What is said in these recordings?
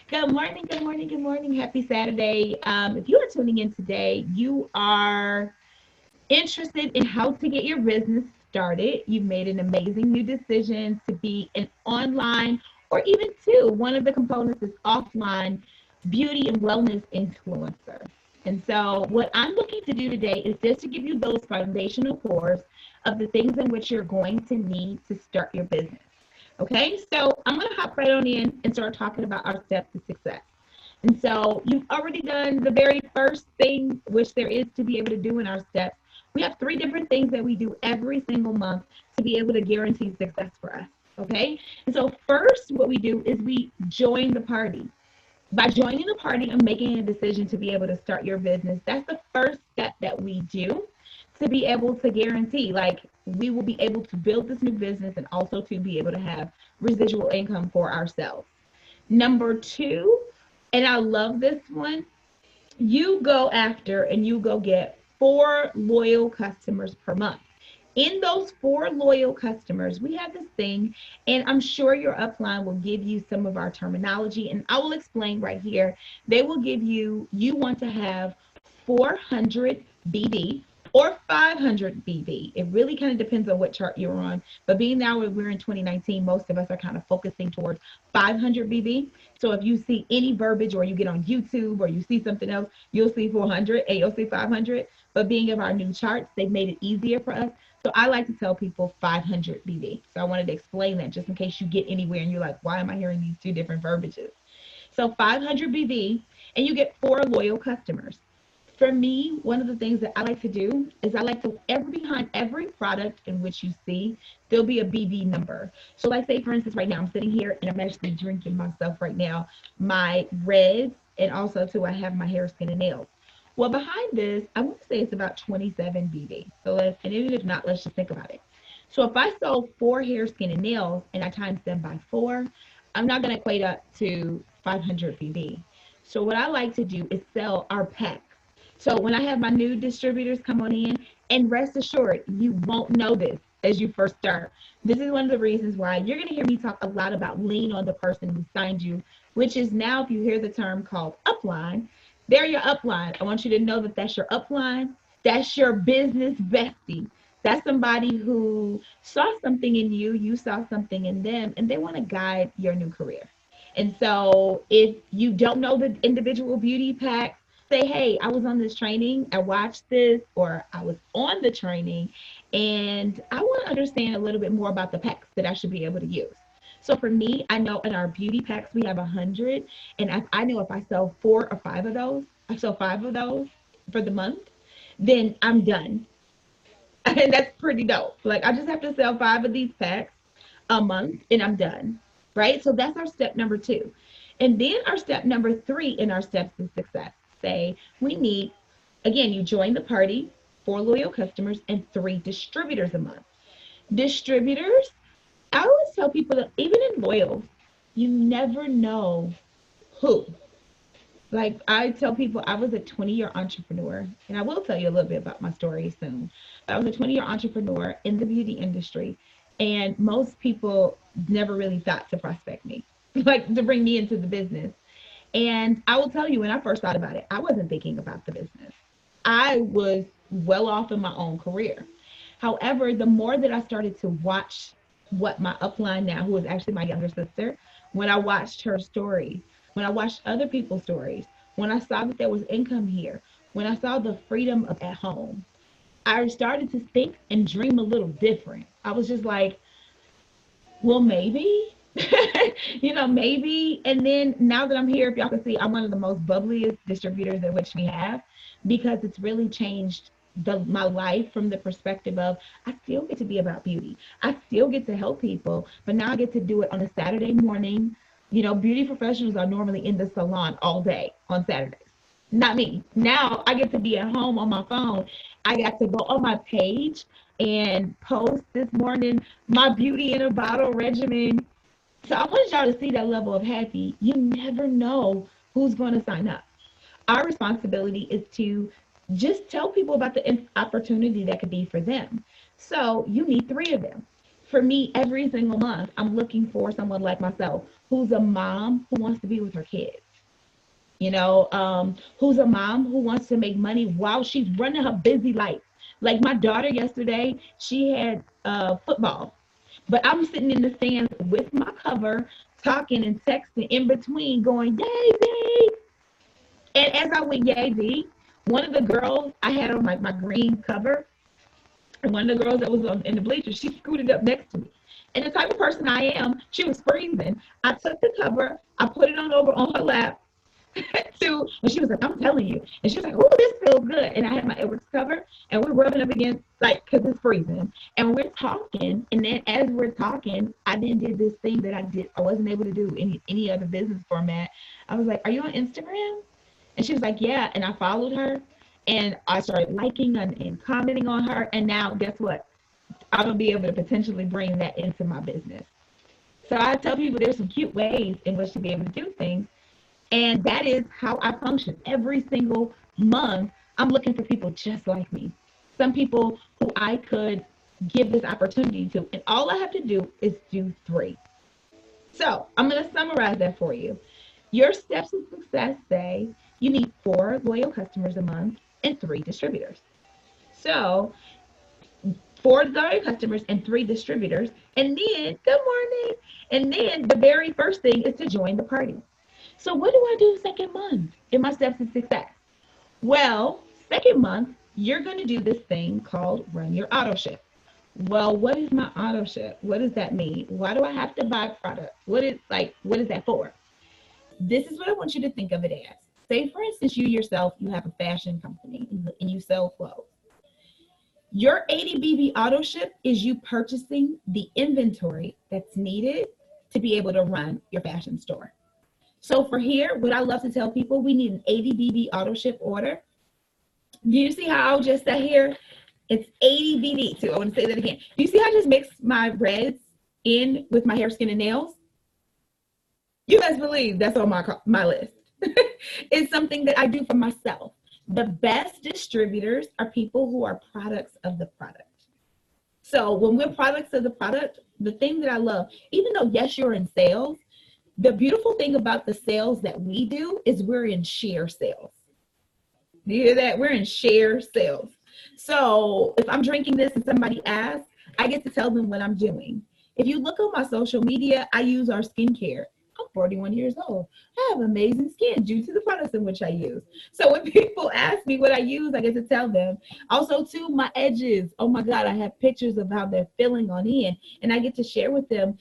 Good morning, good morning, good morning. Happy Saturday. If you are tuning in today, you are interested in how to get your business started. You've made an amazing new decision to be an online or even one of the components is offline beauty and wellness influencer. And so, what I'm looking to do today is just to give you those foundational cores of the things in which you're going to need to start your business. Okay, so I'm going to hop right on in and start talking about our steps to success. And so you've already done the very first thing, which there is to be able to do in our steps. We have three different things that we do every single month to be able to guarantee success for us. Okay, and so first, what we do is we join the party. By joining the party and making a decision to be able to start your business, that's the first step that we do to be able to guarantee, like, we will be able to build this new business and also to be able to have residual income for ourselves. Number two, and I love this one, you go after and you go get 4 loyal customers per month. In those 4 loyal customers, we have this thing, and I'm sure your upline will give you some of our terminology, and I will explain right here. They will give you, you want to have 400 BD or 500 BD. It really kind of depends on what chart you're on. But being now we're in 2019, most of us are kind of focusing towards 500 BD. So if you see any verbiage or you get on YouTube or you see something else, you'll see 400 and you'll see 500. But being of our new charts, they've made it easier for us. So I like to tell people 500 BD. So I wanted to explain that just in case you get anywhere and you're like, why am I hearing these two different verbiages? So 500 BD, and you get 4 loyal customers. For me, one of the things that I like to do is I like to behind every product in which you see, there'll be a BD number. So like say for instance, right now I'm sitting here and I'm actually drinking myself right now, my reds, and also too I have my hair, skin, and nails. Well, behind this, I want to say it's about 27 BD. So and even if not, let's just think about it. So if I sold 4 hair, skin, and nails and I times them by 4, I'm not going to equate up to 500 BD. So what I like to do is sell our pack. So when I have my new distributors come on in, and rest assured, you won't know this as you first start. This is one of the reasons why you're going to hear me talk a lot about lean on the person who signed you, which is now, if you hear the term called upline, they're your upline. I want you to know that that's your upline. That's your business bestie. That's somebody who saw something in you, you saw something in them, and they want to guide your new career. And so if you don't know the individual beauty packs, say, hey, I was on this training, I watched this, or I was on the training, and I want to understand a little bit more about the packs that I should be able to use. So for me, I know in our beauty packs, we have 100. And I know if I sell 4 or 5 of those, I sell 5 of those for the month, then I'm done. And that's pretty dope. Like I just have to sell 5 of these packs a month and I'm done. Right? So that's our step number 2. And then our step number 3 in our steps to success. Say we need, again, you join the party, 4 loyal customers and 3 distributors a month. Distributors, I always tell people that even in loyal, you never know who. Like I tell people, I was a 20-year entrepreneur, and I will tell you a little bit about my story soon. But I was a 20-year entrepreneur in the beauty industry, and most people never really thought to prospect me, like to bring me into the business. And I will tell you, when I first thought about it, I wasn't thinking about the business. I was well off in my own career. However, the more that I started to watch what my upline now, who is actually my younger sister, when I watched her stories, when I watched other people's stories, when I saw that there was income here, when I saw the freedom of at home, I started to think and dream a little different. I was just like, well, maybe, maybe. And then now that I'm here, if y'all can see, I'm one of the most bubbliest distributors in which we have because it's really changed my life from the perspective of I still get to be about beauty. I still get to help people, but now I get to do it on a Saturday morning. Beauty professionals are normally in the salon all day on Saturdays. Not me. Now I get to be at home on my phone. I got to go on my page and post this morning my beauty in a bottle regimen. So I want y'all to see that level of happy. You never know who's going to sign up. Our responsibility is to just tell people about the opportunity that could be for them. So you need 3 of them. For me, every single month, I'm looking for someone like myself who's a mom who wants to be with her kids. Who's a mom who wants to make money while she's running her busy life. Like my daughter yesterday, she had football, but I'm sitting in the stands with my cover, talking and texting in between, going, yay, yay. And as I went, yay, Z, one of the girls I had on my green cover, and one of the girls that was in the bleachers, she scooted up next to me. And the type of person I am, she was freezing. I took the cover, I put it on over on her lap, and she was like, I'm telling you. And she was like, oh, this feels good. And I had my Edwards cover, and we're rubbing up against, like, because it's freezing. And we're talking, and then as we're talking, I then did this thing that I wasn't able to do in any other business format. I was like, are you on Instagram? And she was like, yeah. And I followed her, and I started liking and commenting on her. And now, guess what? I'm going to be able to potentially bring that into my business. So I tell people there's some cute ways in which to be able to do things. And that is how I function. Every single month, I'm looking for people just like me. Some people who I could give this opportunity to. And all I have to do is do 3. So I'm going to summarize that for you. Your steps to success say you need 4 loyal customers a month and 3 distributors. So 4 loyal customers and 3 distributors. And then, good morning. And then the very first thing is to join the party. So what do I do second month in my steps to success? Well, second month, you're going to do this thing called run your auto ship. Well, what is my auto ship? What does that mean? Why do I have to buy products? What is that for? This is what I want you to think of it as. Say, for instance, you yourself, you have a fashion company and you sell clothes. Your 80 BB auto ship is you purchasing the inventory that's needed to be able to run your fashion store. So for here, what I love to tell people, we need an 80 BB auto ship order. Do you see how I just sat here? It's 80 BB too. I want to say that again. Do you see how I just mixed my reds in with my hair, skin, and nails? You best believe that's on my list. It's something that I do for myself. The best distributors are people who are products of the product. So when we're products of the product, the thing that I love, even though yes, you're in sales, the beautiful thing about the sales that we do is we're in share sales. You hear that? We're in share sales. So if I'm drinking this and somebody asks, I get to tell them what I'm doing. If you look on my social media, I use our skincare. I'm 41 years old. I have amazing skin due to the products in which I use. So when people ask me what I use, I get to tell them. Also, too, my edges. Oh my God, I have pictures of how they're feeling on in, and I get to share with them.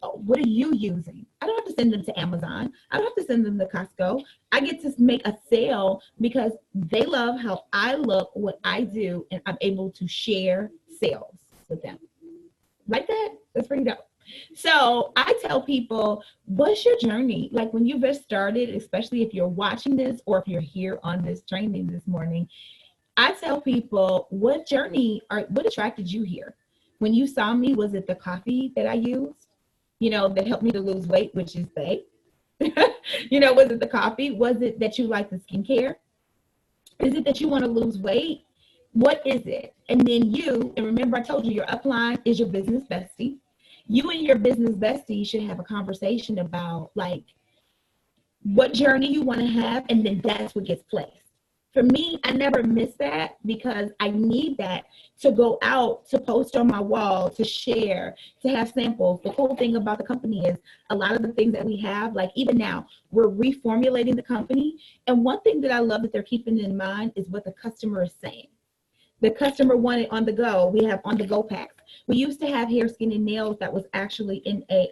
Oh, what are you using? I don't have to send them to Amazon. I don't have to send them to Costco. I get to make a sale because they love how I look, what I do, and I'm able to share sales with them. Like that? That's pretty dope. So I tell people, what's your journey? Like when you first started, especially if you're watching this or if you're here on this training this morning, I tell people, what attracted you here? When you saw me, was it the coffee that I used? That helped me to lose weight, which is fake. Was it the coffee? Was it that you like the skincare? Is it that you want to lose weight? What is it? And then and remember I told you your upline is your business bestie. You and your business bestie should have a conversation about like what journey you want to have, and then that's what gets placed. For me, I never miss that because I need that to go out, to post on my wall, to share, to have samples. The cool thing about the company is a lot of the things that we have, like even now, we're reformulating the company. And one thing that I love that they're keeping in mind is what the customer is saying. The customer wanted on the go. We have on the go packs. We used to have hair, skin, and nails that was actually in a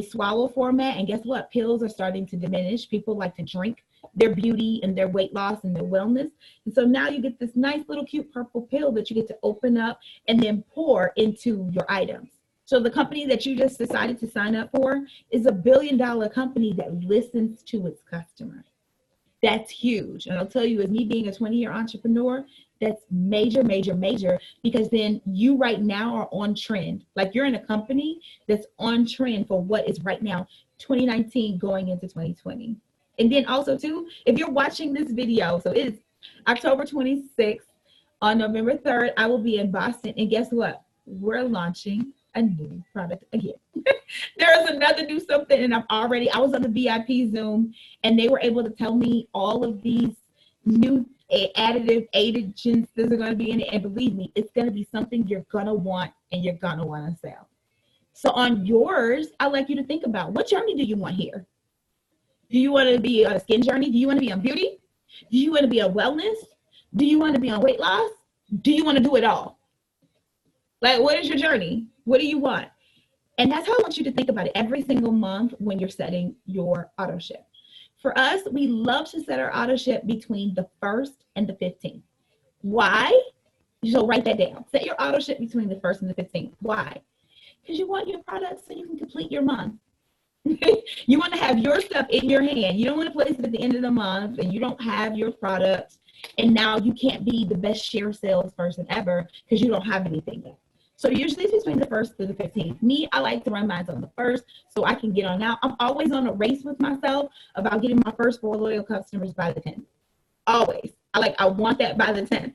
swallow format. And guess what? Pills are starting to diminish. People like to drink their beauty and their weight loss and their wellness. And so now you get this nice little cute purple pill that you get to open up and then pour into your items. So the company that you just decided to sign up for is $1 billion company that listens to its customers. That's huge. And I'll tell you, as me being a 20-year entrepreneur, that's major, major, major, because then you right now are on trend. Like you're in a company that's on trend for what is right now, 2019 going into 2020. And then also too, if you're watching this video, so it's October 26th, on November 3rd, I will be in Boston. And guess what? We're launching a new product again. There is another new something, and I was on the VIP Zoom, and they were able to tell me all of these new additive agents that are going to be in it. And believe me, it's going to be something you're going to want and you're going to want to sell. So on yours, I'd like you to think about, what journey do you want here? Do you want to be on a skin journey? Do you want to be on beauty? Do you want to be on wellness? Do you want to be on weight loss? Do you want to do it all? Like, what is your journey? What do you want? And that's how I want you to think about it every single month when you're setting your auto ship. For us, we love to set our auto ship between the 1st and the 15th. Why? So write that down. Set your auto ship between the 1st and the 15th. Why? Because you want your product so you can complete your month. You want to have your stuff in your hand. You don't want to place it at the end of the month and you don't have your product, and now you can't be the best share salesperson ever because you don't have anything yet. So usually it's between the 1st to the 15th. Me, I like to run mine on the 1st so I can get on out. I'm always on a race with myself about getting my first 4 loyal customers by the 10th. Always. I want that by the 10th.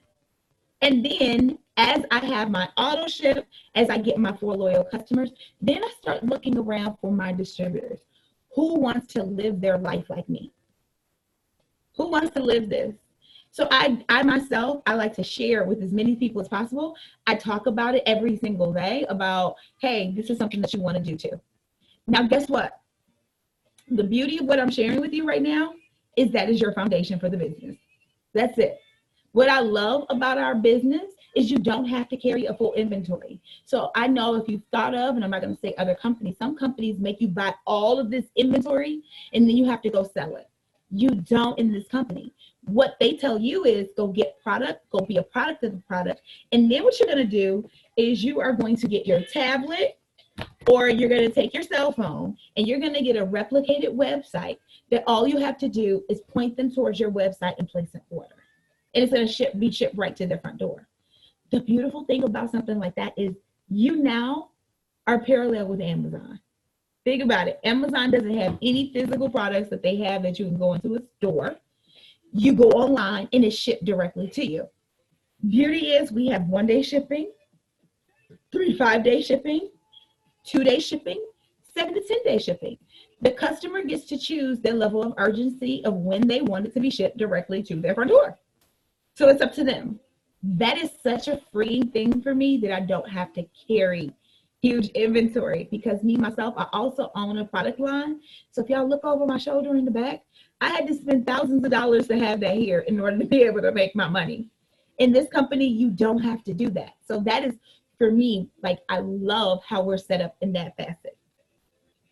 And then as I have my auto ship, as I get my 4 loyal customers, then I start looking around for my distributors. Who wants to live their life like me? Who wants to live this? So I myself, I like to share with as many people as possible. I talk about it every single day about, hey, this is something that you want to do too. Now, guess what? The beauty of what I'm sharing with you right now is that is your foundation for the business. That's it. What I love about our business is you don't have to carry a full inventory. So I know if you've thought of, and I'm not going to say other companies, some companies make you buy all of this inventory and then you have to go sell it. You don't in this company. What they tell you is go get product, go be a product of the product. And then what you're going to do is you are going to get your tablet, or you're going to take your cell phone and you're going to get a replicated website that all you have to do is point them towards your website and place an order. And it's going to be shipped right to their front door. The beautiful thing about something like that is you now are parallel with Amazon. Think about it. Amazon doesn't have any physical products that they have that you can go into a store. You go online and it's shipped directly to you. Beauty is we have 1-day shipping, 3 to 5-day shipping, 2-day shipping, 7 to 10-day shipping. The customer gets to choose their level of urgency of when they want it to be shipped directly to their front door. So it's up to them. That is such a freeing thing for me that I don't have to carry huge inventory, because me, myself, I also own a product line. So if y'all look over my shoulder in the back, I had to spend thousands of dollars to have that here in order to be able to make my money. In this company, you don't have to do that. So that is, for me, like, I love how we're set up in that facet.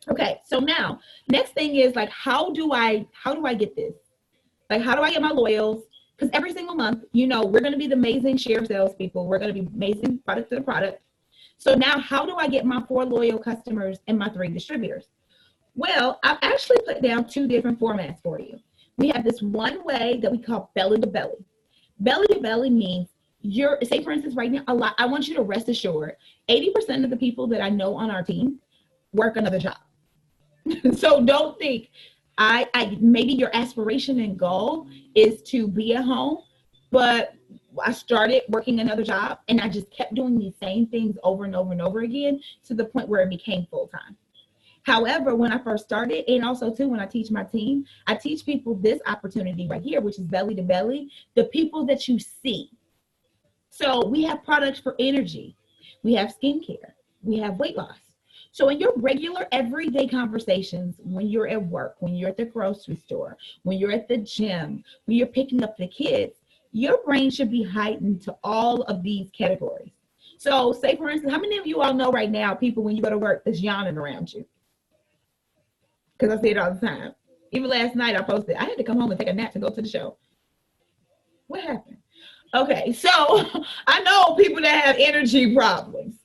Okay, so now, next thing is like, how do I get this? Like, how do I get my loyals? Because every single month, you know, we're going to be the amazing share salespeople. We're going to be amazing product to the product. So now how do I get my 4 loyal customers and my 3 distributors? Well, I've actually put down 2 different formats for you. We have this one way that we call belly to belly. Belly to belly means say for instance, right now, I want you to rest assured, 80% of the people that I know on our team work another job. So don't think, maybe your aspiration and goal is to be at home, but I started working another job and I just kept doing these same things over and over and over again to the point where it became full-time. However, when I first started, and also too, when I teach my team, I teach people this opportunity right here, which is belly to belly, the people that you see. So we have products for energy. We have skincare. We have weight loss. So in your regular everyday conversations, when you're at work, when you're at the grocery store, when you're at the gym, when you're picking up the kids, your brain should be heightened to all of these categories. So say for instance, how many of you all know right now people when you go to work that's yawning around you? Because I see it all the time. Even last night I posted, I had to come home and take a nap to go to the show. What happened? Okay, so I know people that have energy problems.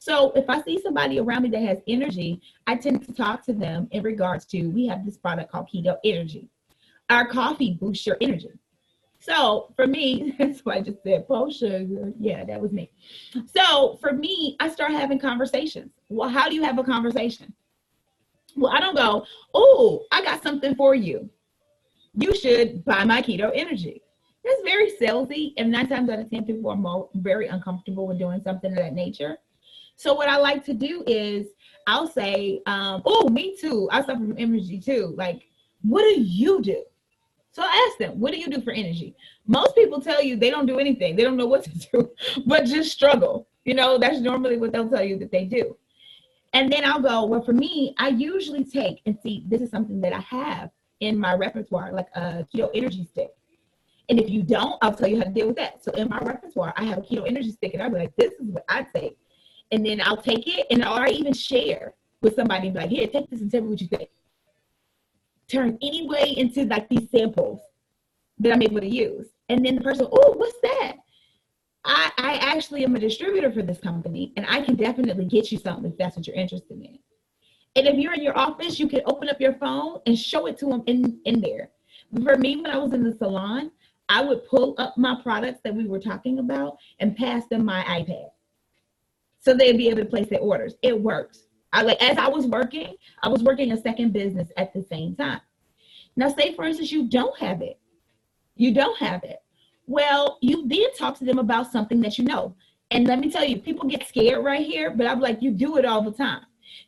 So if I see somebody around me that has energy, I tend to talk to them in regards to, we have this product called Keto Energy. Our coffee boosts your energy. So for me, that's why I just said post sugar. Yeah, that was me. So for me, I start having conversations. Well, how do you have a conversation? Well, I don't go, oh, I got something for you. You should buy my Keto Energy. That's very salesy, and 9 times out of 10, people are very uncomfortable with doing something of that nature. So what I like to do is I'll say, oh, me too. I suffer from energy too. Like, what do you do? So I ask them, what do you do for energy? Most people tell you they don't do anything. They don't know what to do, but just struggle. You know, that's normally what they'll tell you that they do. And then I'll go, well, for me, I usually take and see, this is something that I have in my repertoire, like a keto energy stick. And if you don't, I'll tell you how to deal with that. So in my repertoire, I have a keto energy stick, and I'll be like, this is what I take. And then I'll take it, and or I even share with somebody and be like, here, take this and tell me what you think. Turn anyway into like these samples that I'm able to use. And then the person, oh, what's that? I actually am a distributor for this company, and I can definitely get you something if that's what you're interested in. And if you're in your office, you can open up your phone and show it to them in there. For me, when I was in the salon, I would pull up my products that we were talking about and pass them my iPad, so they'd be able to place their orders. It works. As I was working a second business at the same time. Now, say for instance, you don't have it. Well, you then talk to them about something that you know. And let me tell you, people get scared right here, but I'm like, you do it all the time.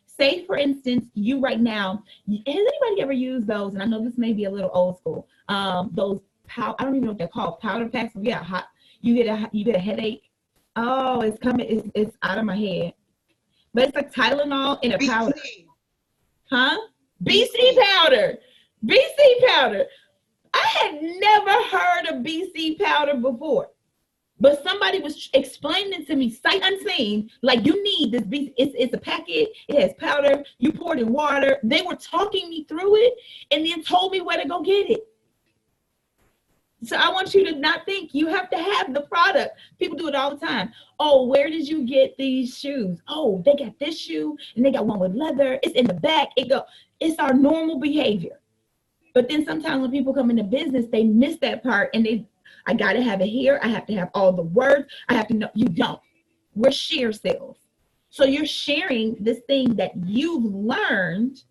Say for instance, you right now, has anybody ever used those? And I know this may be a little old school. Those I don't even know what they're called, powder packs. Yeah, hot. You get a headache. Oh, it's coming. It's out of my head. But it's like Tylenol in a powder. Huh? BC powder. BC powder. I had never heard of BC powder before. But somebody was explaining to me sight unseen, like, you need this BC. It's a packet. It has powder. You pour it in water. They were talking me through it and then told me where to go get it. So I want you to not think you have to have the product. People do it all the time. Oh, where did you get these shoes? Oh, they got this shoe and they got one with leather. It's in the back. It's our normal behavior. But then sometimes when people come into business, they miss that part and I got to have it here. I have to have all the words. I have to know. You don't. We're share sales. So you're sharing this thing that you've learned,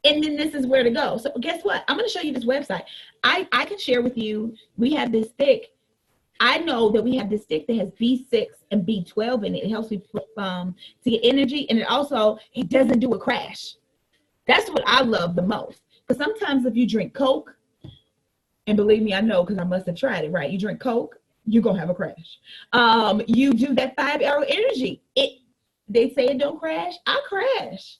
and then this is where to go. So guess what? I'm going to show you this website. I can share with you. We have this stick. I know that we have this stick that has B6 and B12 in it. It helps me to get energy, and it doesn't do a crash. That's what I love the most. Because sometimes if you drink Coke, and believe me, I know because I must have tried it, right? You drink Coke, you're going to have a crash. You do that 5-hour energy. They say it don't crash. I crash.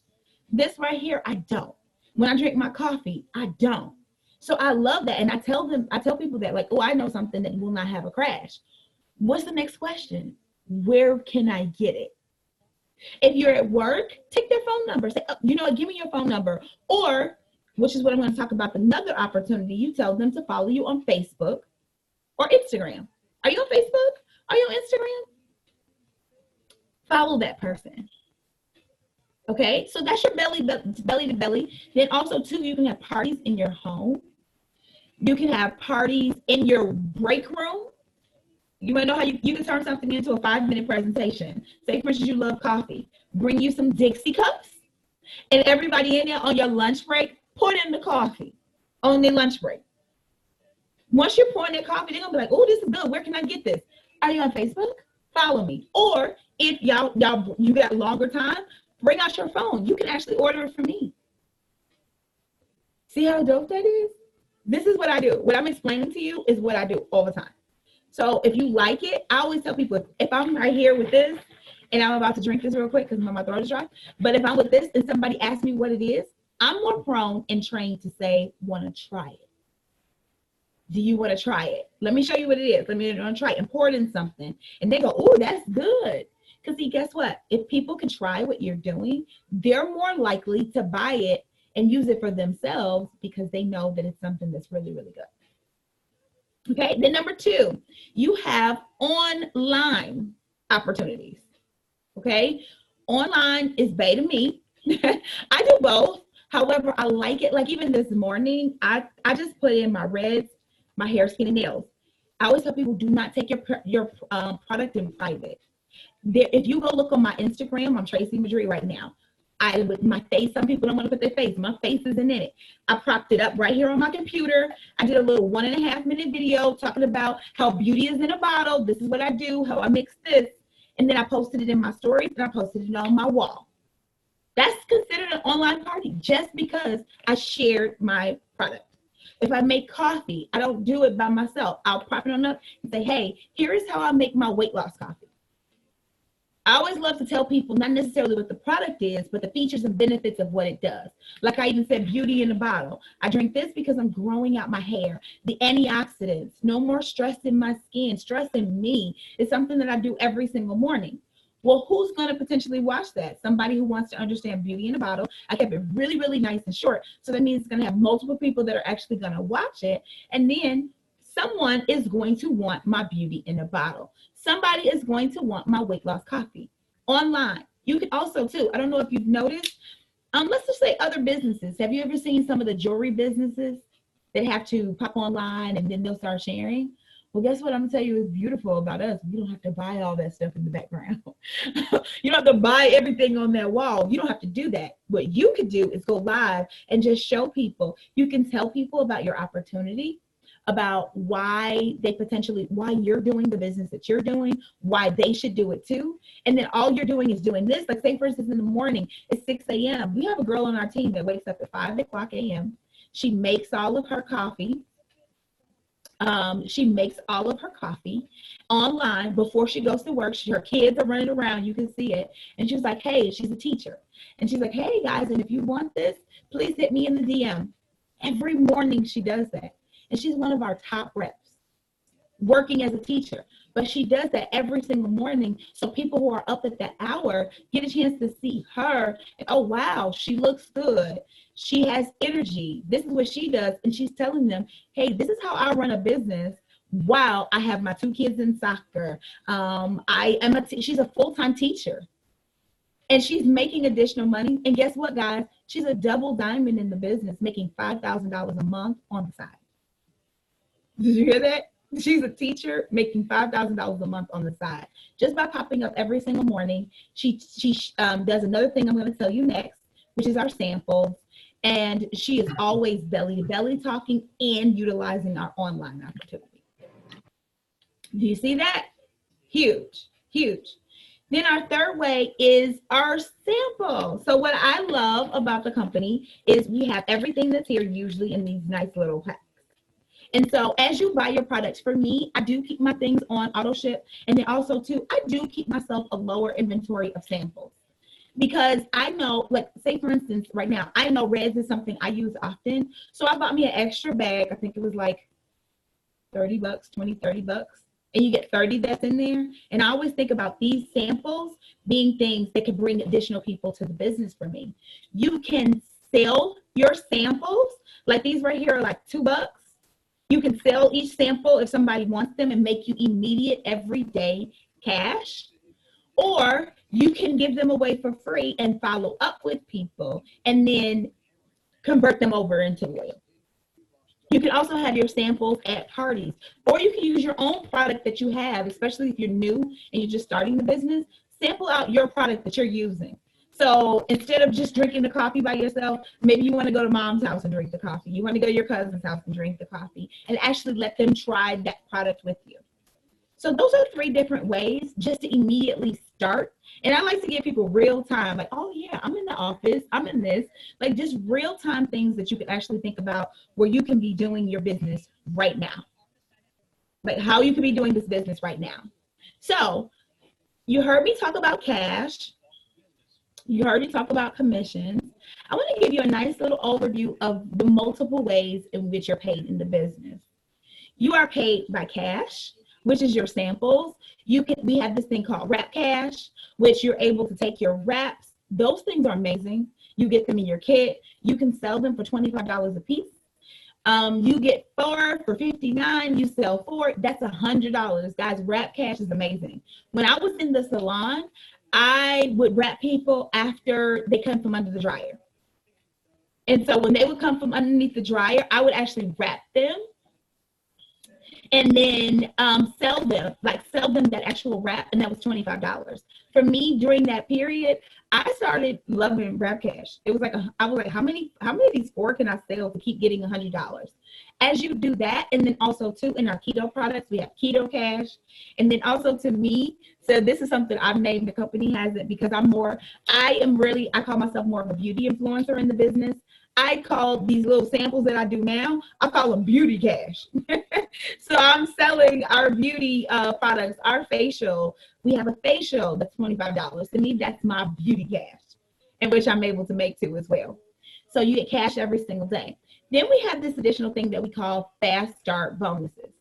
This right here, I don't. When I drink my coffee, I don't. So I love that. And I tell people that, like, oh, I know something that will not have a crash. What's the next question? Where can I get it? If you're at work, take their phone number. Say, oh, you know what, give me your phone number. Or, which is what I'm going to talk about, another opportunity, you tell them to follow you on Facebook or Instagram. Are you on Facebook? Are you on Instagram? Follow that person. Okay, so that's your belly to belly. Then also, too, you can have parties in your home. You can have parties in your break room. You want to know how you can turn something into a 5-minute presentation. Say, for instance, you love coffee. Bring you some Dixie cups. And everybody in there on your lunch break, pour in the coffee on their lunch break. Once you're pouring that coffee, they're going to be like, oh, this is good. Where can I get this? Are you on Facebook? Follow me. Or if you got longer time, bring out your phone. You can actually order it from me. See how dope that is? This is what I do. What I'm explaining to you is what I do all the time. So if you like it, I always tell people, if I'm right here with this, and I'm about to drink this real quick because my throat is dry, but if I'm with this and somebody asks me what it is, I'm more prone and trained to say, want to try it. Do you want to try it? Let me show you what it is. Let me try it and pour it in something. And they go, oh, that's good. Because see, guess what? If people can try what you're doing, they're more likely to buy it and use it for themselves because they know that it's something that's really, really good. Okay, then number 2, you have online opportunities. Okay, online is bay to me. I do both. However, I like it. Like even this morning, I just put in my reds, my hair, skin, and nails. I always tell people, do not take your product in private. If you go look on my Instagram, I'm Trayce Madre right now. With my face, some people don't want to put their face. My face isn't in it. I propped it up right here on my computer. I did a little 1.5-minute video talking about how beauty is in a bottle. This is what I do, how I mix this. and then I posted it in my stories and I posted it on my wall. That's considered an online party just because I shared my product. If I make coffee, I don't do it by myself. I'll prop it on up and say, hey, here is how I make my weight loss coffee. I always love to tell people not necessarily what the product is, but the features and benefits of what it does. Like I even said, beauty in a bottle. I drink this because I'm growing out my hair. The antioxidants, no more stress in my skin, stress in me is something that I do every single morning. Well, who's going to potentially watch that? Somebody who wants to understand beauty in a bottle. I kept it really, really nice and short. So that means it's going to have multiple people that are actually going to watch it. And then someone is going to want my beauty in a bottle. Somebody is going to want my weight loss coffee online. You can also too, I don't know if you've noticed, let's just say other businesses. Have you ever seen some of the jewelry businesses that have to pop online and then they'll start sharing? Well, guess what I'm gonna tell you is beautiful about us. You don't have to buy all that stuff in the background. You don't have to buy everything on that wall. You don't have to do that. What you could do is go live and just show people. You can tell people about your opportunity, about why you're doing the business that you're doing, why they should do it too. And then all you're doing is doing this. Like say for instance, in the morning, it's 6 a.m. We have a girl on our team that wakes up at 5 o'clock a.m. She makes all of her coffee. She makes all of her coffee online before she goes to work. Her kids are running around. You can see it. And she's like, hey, she's a teacher. And she's like, hey guys, and if you want this, please hit me in the DM. Every morning she does that. And she's one of our top reps working as a teacher. But she does that every single morning. So people who are up at that hour get a chance to see her. And, oh, wow, she looks good. She has energy. This is what she does. And she's telling them, hey, this is how I run a business. Wow, I have my 2 kids in soccer. She's a full-time teacher. And she's making additional money. And guess what, guys? She's a double diamond in the business, making $5,000 a month on the side. Did you hear that? She's a teacher making $5,000 a month on the side just by popping up every single morning. She does another thing I'm going to tell you next, which is our samples. And she is always belly to belly talking and utilizing our online opportunity. Do you see that? Huge, huge. Then our third way is our sample. So what I love about the company is we have everything that's here usually in these nice little packs. And so as you buy your products, for me, I do keep my things on auto ship. And then also too, I do keep myself a lower inventory of samples because I know, like say for instance, right now, I know reds is something I use often. So I bought me an extra bag. I think it was like 30 bucks, 20, 30 bucks. And you get 30 that's in there. And I always think about these samples being things that can bring additional people to the business for me. You can sell your samples. Like these right here are like $2. You can sell each sample if somebody wants them and make you immediate everyday cash. Or you can give them away for free and follow up with people and then convert them over into oil. You can also have your samples at parties, or you can use your own product that you have, especially if you're new and you're just starting the business. Sample out your product that you're using. So instead of just drinking the coffee by yourself, maybe you want to go to mom's house and drink the coffee. You want to go to your cousin's house and drink the coffee and actually let them try that product with you. So those are 3 different ways just to immediately start. And I like to give people real time, like, oh yeah, I'm in the office, I'm in this, like just real time things that you can actually think about where you can be doing your business right now. Like how you can be doing this business right now. So you heard me talk about cash. You heard me talk about commissions. I want to give you a nice little overview of the multiple ways in which you're paid in the business. You are paid by cash, which is your samples. We have this thing called wrap cash, which you're able to take your wraps. Those things are amazing. You get them in your kit. You can sell them for $25 a piece. You get 4 for $59. You sell 4. That's $100. Guys, wrap cash is amazing. When I was in the salon, I would wrap people after they come from under the dryer. And so when they would come from underneath the dryer, I would actually wrap them and then sell them that actual wrap, and that was $25. For me, during that period, I started loving wrap cash. It was like, I was like, how many of these 4 can I sell to keep getting $100? As you do that, and then also too, in our keto products, we have keto cash. And then also to me, So this is something I've named. The company hasn't, because I call myself more of a beauty influencer in the business. I call these little samples that I do now, I call them beauty cash. So I'm selling our beauty products, our facial. We have a facial that's $25. To me, that's my beauty cash, in which I'm able to make too as well. So you get cash every single day. Then we have this additional thing that we call fast start bonuses.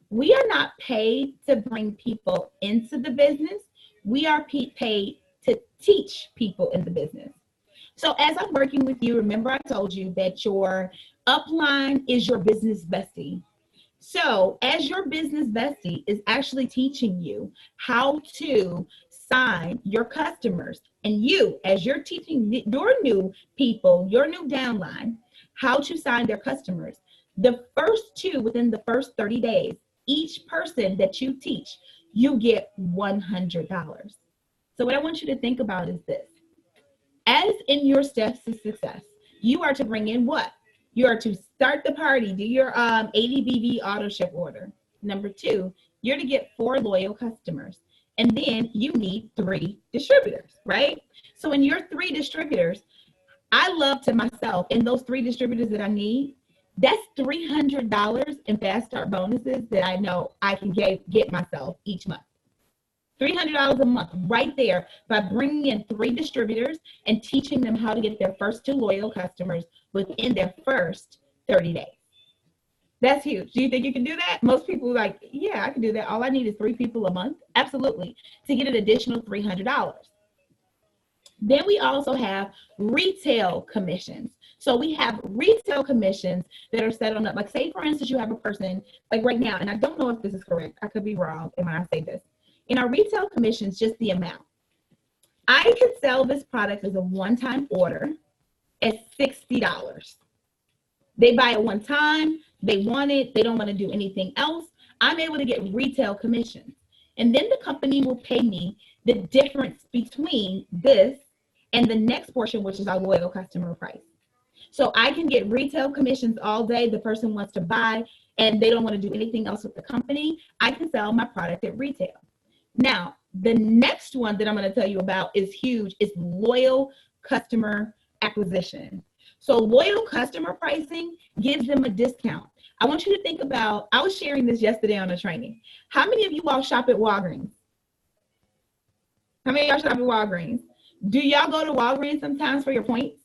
We are not paid to bring people into the business. We are paid to teach people in the business. So as I'm working with you, remember I told you that your upline is your business bestie. So as your business bestie is actually teaching you how to sign your customers, and you, as you're teaching your new people, your new downline, how to sign their customers, the first two, within the first 30 days, each person that you teach, you get $100. So what I want you to think about is this. As in your steps to success, you are to bring in what? You are to start the party, do your 80 BB auto ship order. Number 2, you're to get 4 loyal customers. And then you need 3 distributors, right? So in your 3 distributors, I love to myself, in those 3 distributors that I need, that's $300 in fast start bonuses that I know I can get myself each month. $300 a month right there by bringing in 3 distributors and teaching them how to get their first 2 loyal customers within their first 30 days. That's huge. Do you think you can do that? Most people are like, yeah, I can do that. All I need is 3 people a month. Absolutely. To get an additional $300. Then we also have retail commissions. So we have retail commissions that are set on up. Like, say, for instance, you have a person, like right now, and I don't know if this is correct. I could be wrong when I say this. In our retail commissions, just the amount. I could sell this product as a one-time order at $60. They buy it one time, they want it, they don't want to do anything else. I'm able to get retail commissions. And then the company will pay me the difference between this and the next portion, which is our loyal customer price. So I can get retail commissions all day. The person wants to buy and they don't want to do anything else with the company. I can sell my product at retail. Now, the next one that I'm going to tell you about is huge. It's loyal customer acquisition. So loyal customer pricing gives them a discount. I want you to think about, I was sharing this yesterday on a training. How many of you all shop at Walgreens? How many of y'all shop at Walgreens? Do y'all go to Walgreens sometimes for your points?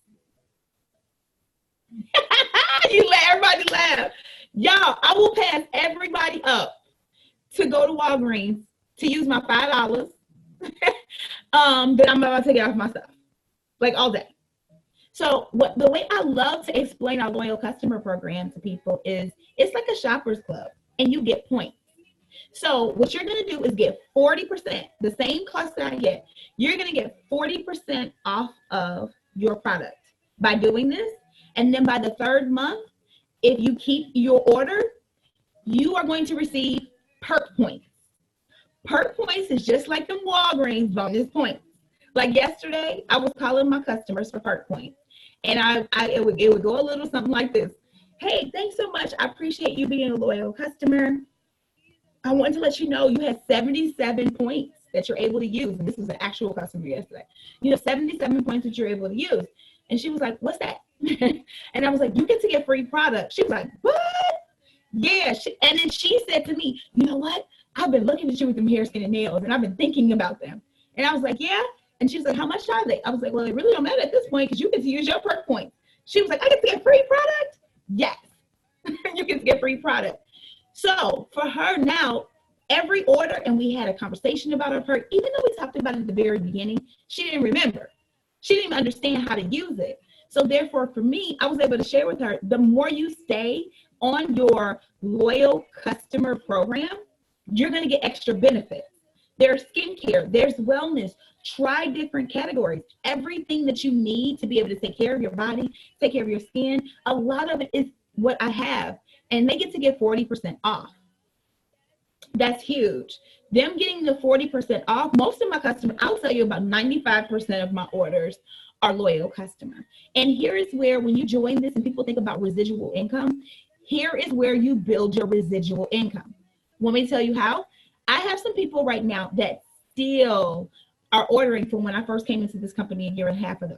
You let everybody laugh. Y'all, I will pass everybody up to go to Walgreens to use my $5 that I'm about to get off my stuff, like all day. So the way I love to explain our loyal customer program to people is it's like a shopper's club and you get points. So what you're going to do is get 40%, the same cost that I get, you're going to get 40% off of your product by doing this. And then by the 3rd month, if you keep your order, you are going to receive perk points. Perk points is just like the Walgreens bonus points. Like yesterday, I was calling my customers for perk points. And it would go a little something like this. Hey, thanks so much. I appreciate you being a loyal customer. I wanted to let you know you had 77 points that you're able to use. And this was an actual customer yesterday. You have 77 points that you're able to use. And she was like, what's that? And I was like, you get to get free product. She was like, what? Yeah. And then she said to me, you know what? I've been looking at you with them hair, skin, and nails, and I've been thinking about them. And I was like, yeah. And she was like, how much are they? I was like, well, it really don't matter at this point because you get to use your perk points. She was like, I get to get free product? Yes. You get to get free product. So for her now, every order, and we had a conversation about her perk, even though we talked about it at the very beginning, she didn't remember. She didn't even understand how to use it. So therefore, for me, I was able to share with her, the more you stay on your loyal customer program, you're going to get extra benefits. There's skincare, there's wellness. Try different categories. Everything that you need to be able to take care of your body, take care of your skin, a lot of it is what I have. And they get to get 40% off. That's huge. Them getting the 40% off, most of my customers, I'll tell you about 95% of my orders are loyal customer. And here is where, when you join this and people think about residual income, here is where you build your residual income. Want me to tell you how? I have some people right now that still are ordering from when I first came into this company a year and a half ago.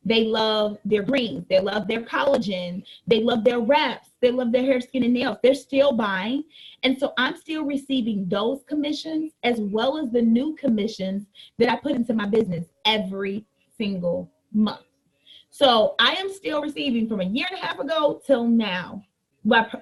They love their greens. They love their collagen. They love their wraps. They love their hair, skin, and nails. They're still buying. And so I'm still receiving those commissions as well as the new commissions that I put into my business every single month. So I am still receiving from a year and a half ago till now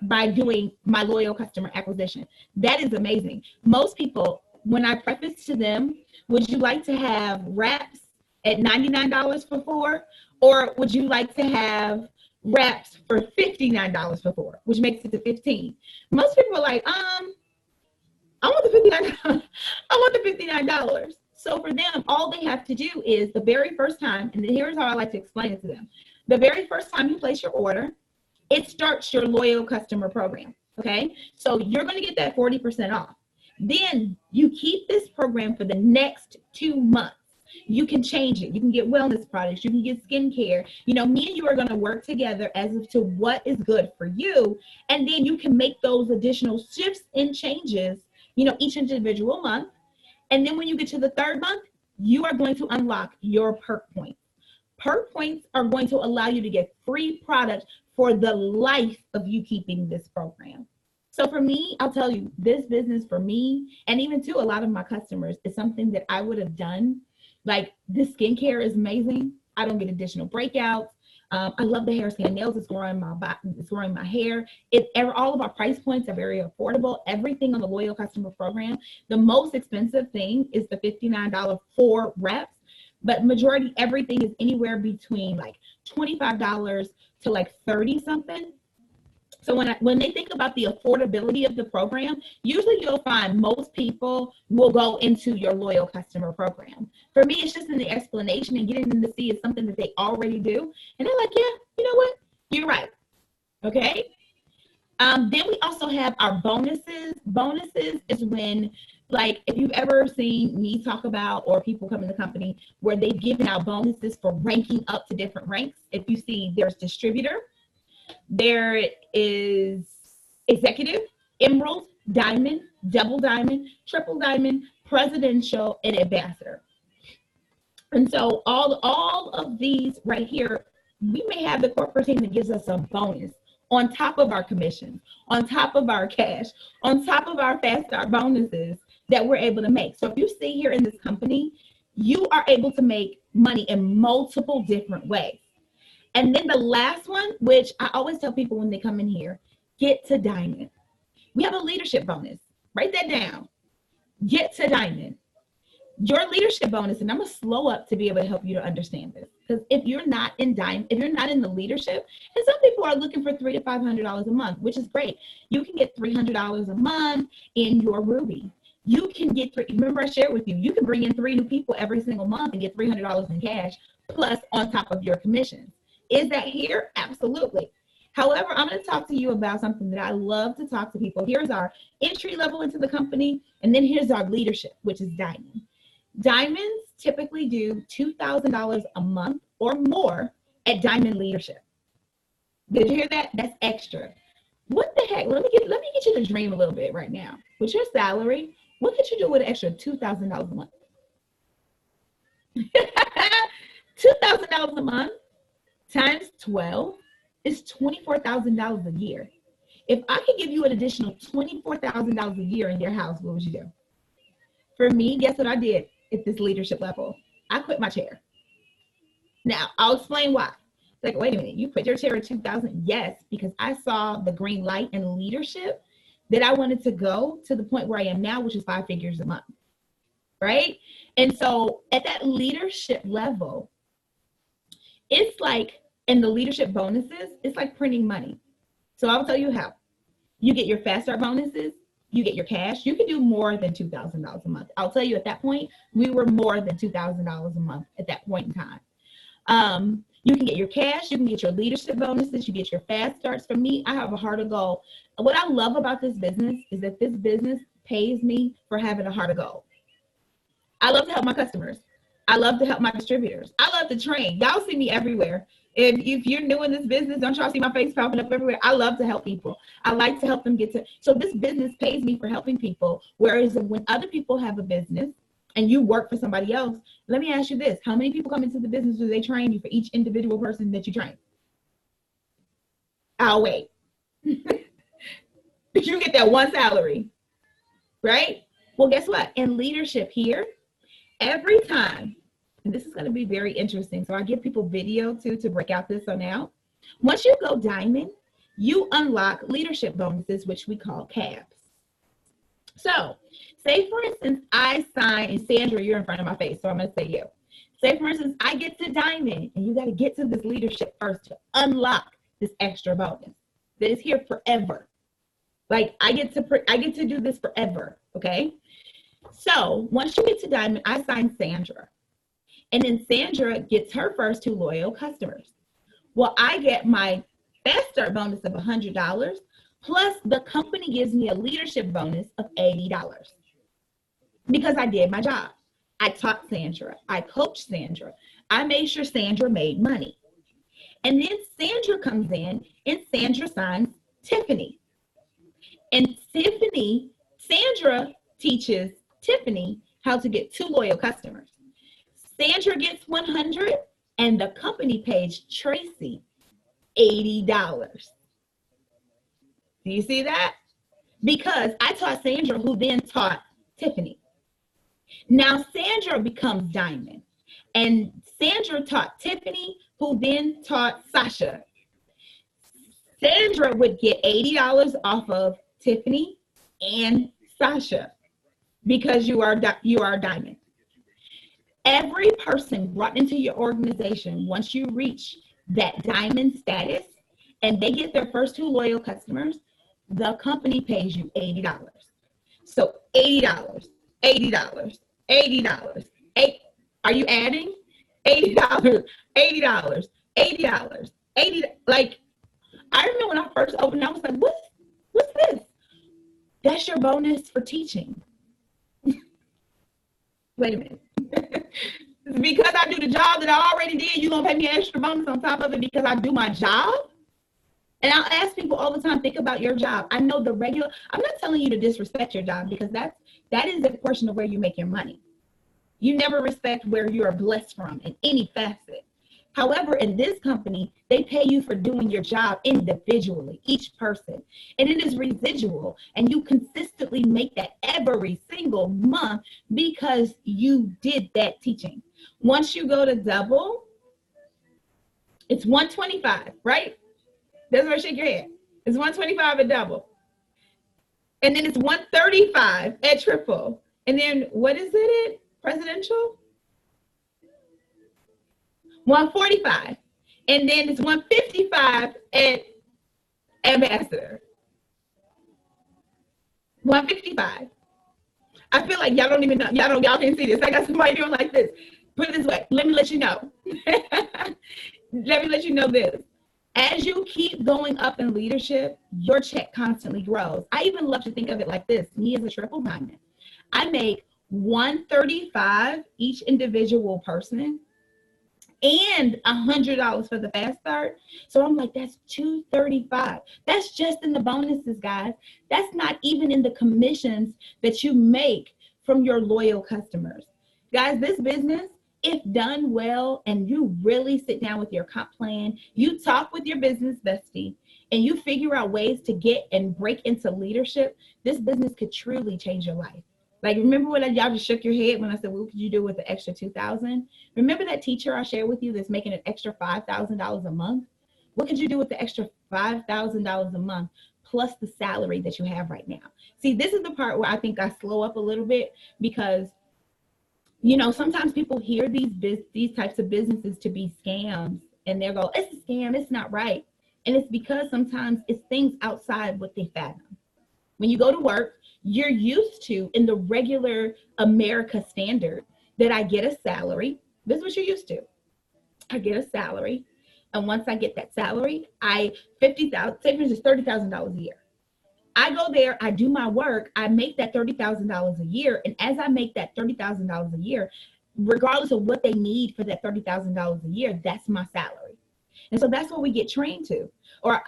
by doing my loyal customer acquisition. That is amazing. Most people, when I preface to them, would you like to have wraps at $99 for 4, or would you like to have wraps for $59 for 4, which makes it to 15? Most people are like, I want the $59. I want the $59. So for them, all they have to do is the very first time, and here's how I like to explain it to them. The very first time you place your order, it starts your loyal customer program. Okay, so you're going to get that 40% off. Then you keep this program for the next 2 months. You can change it. You can get wellness products. You can get skincare. You know, me and you are going to work together as to what is good for you. And then you can make those additional shifts and changes, you know, each individual month. And then when you get to the 3rd month, you are going to unlock your perk points. Perk points are going to allow you to get free products for the life of you keeping this program. So for me, I'll tell you, this business for me, and even to a lot of my customers, is something that I would have done. Like, this skincare is amazing. I don't get additional breakouts. I love the hair, skin, nails. It's growing my body. It's growing my hair. All of our price points are very affordable. Everything on the loyal customer program. The most expensive thing is the $59 4 reps, but majority everything is anywhere between like $25 to like 30 something. So when they think about the affordability of the program, usually you'll find most people will go into your loyal customer program. For me, it's just in the explanation and getting them to see it's something that they already do. And they're like, yeah, you know what? You're right. Okay. Then we also have our bonuses. Bonuses is when, like, if you've ever seen me talk about, or people come in the company where they've given out bonuses for ranking up to different ranks. If you see, there's distributor. There is executive, emerald, diamond, double diamond, triple diamond, presidential, and ambassador. And so all of these right here, we may have the corporate team that gives us a bonus on top of our commissions, on top of our cash, on top of our fast start bonuses that we're able to make. So if you see here in this company, you are able to make money in multiple different ways. And then the last one, which I always tell people when they come in here, get to diamond. We have a leadership bonus. Write that down. Get to diamond. Your leadership bonus, and I'm going to slow up to be able to help you to understand this. Because if you're not in diamond, if you're not in the leadership, and some people are looking for $300 to $500 a month, which is great. You can get $300 a month in your Ruby. You can get, remember I shared with you, you can bring in 3 new people every single month and get $300 in cash, plus on top of your commissions. Is that here? Absolutely. However, I'm going to talk to you about something that I love to talk to people. Here's our entry level into the company, and then here's our leadership, which is diamond. Diamonds typically do $2,000 a month or more at diamond leadership. Did you hear that? That's extra. What the heck? Let me get you to dream a little bit right now. With your salary, what could you do with an extra $2,000 a month? $2,000 a month times 12 is $24,000 a year. If I could give you an additional $24,000 a year in your house, what would you do? For me, guess what I did at this leadership level? I quit my chair. Now, I'll explain why. Like, wait a minute, you quit your chair at $2,000? Yes, because I saw the green light in leadership that I wanted to go to the point where I am now, which is 5 figures a month, right? And so at that leadership level, it's like, in the leadership bonuses, it's like printing money. So I'll tell you how. You get your fast start bonuses, you get your cash. You can do more than $2,000 a month. I'll tell you at that point, we were more than $2,000 a month at that point in time. You can get your cash, you can get your leadership bonuses, you get your fast starts. For me, I have a heart of gold. What I love about this business is that this business pays me for having a heart of gold. I love to help my customers. I love to help my distributors. I love to train. Y'all see me everywhere. If you're new in this business, don't y'all see my face popping up everywhere? I love to help people. I like to help them get to, so this business pays me for helping people. Whereas when other people have a business, and you work for somebody else, let me ask you this. How many people come into the business do they train you for each individual person that you train? I'll wait. You get that one salary, right? Well, guess what? In leadership here, every time, and this is going to be very interesting. So I give people video too to break out this. So now, once you go diamond, you unlock leadership bonuses, which we call cabs. So say, for instance, I sign, and Sandra, you're in front of my face, so I'm going to say you. Say, for instance, I get to diamond, and you got to get to this leadership first to unlock this extra bonus that is here forever. Like I get to do this forever, okay? So once you get to diamond, I sign Sandra. And then Sandra gets her first 2 loyal customers. Well, I get my fast start bonus of $100, plus the company gives me a leadership bonus of $80 because I did my job. I taught Sandra. I coached Sandra. I made sure Sandra made money. And then Sandra comes in and Sandra signs Tiffany. And Sandra teaches Tiffany how to get 2 loyal customers. Sandra gets 100 and the company pays Trayce $80. Do you see that? Because I taught Sandra, who then taught Tiffany. Now Sandra becomes diamond. And Sandra taught Tiffany, who then taught Sasha. Sandra would get $80 off of Tiffany and Sasha because you are diamond. Every person brought into your organization, once you reach that diamond status and they get their first 2 loyal customers, the company pays you $80. So $80, $80, $80, are you adding? $80, $80, $80, $80. Like, I remember when I first opened, I was like, what's this? That's your bonus for teaching. Wait a minute. Because I do the job that I already did, you're going to pay me an extra bonus on top of it because I do my job? And I'll ask people all the time, think about your job. I know I'm not telling you to disrespect your job because that is a portion of where you make your money. You never respect where you are blessed from in any facet. However, in this company, they pay you for doing your job individually, each person. And it is residual. And you consistently make that every single month because you did that teaching. Once you go to double, it's 125, right? That's where I shake your head. It's 125 at double. And then it's 135 at triple. And then what is it at presidential? 145. And then it's 155 at ambassador. 155. I feel like y'all don't even know. Y'all can't see this. I got somebody doing like this. Put it this way. Let me let you know. Let me let you know this. As you keep going up in leadership, your check constantly grows. I even love to think of it like this. Me as a triple diamond. I make $135 each individual person and $100 for the fast start. So I'm like, that's $235. That's just in the bonuses, guys. That's not even in the commissions that you make from your loyal customers. Guys, this business, if done well and you really sit down with your comp plan, you talk with your business bestie, and you figure out ways to get and break into leadership, this business could truly change your life. Like, remember when y'all just shook your head when I said, what could you do with the extra $2,000? Remember that teacher I shared with you that's making an extra $5,000 a month? What could you do with the extra $5,000 a month plus the salary that you have right now? See, this is the part where I think I slow up a little bit because, you know, sometimes people hear these types of businesses to be scams and they'll go, it's a scam, it's not right. And it's because sometimes it's things outside what they fathom. When you go to work, you're used to, in the regular America standard, that I get a salary. This is what you're used to. I get a salary. And once I get that salary, say for instance, $30,000 a year. I go there, I do my work, I make that $30,000 a year. And as I make that $30,000 a year, regardless of what they need for that $30,000 a year, that's my salary. And so that's what we get trained to. Or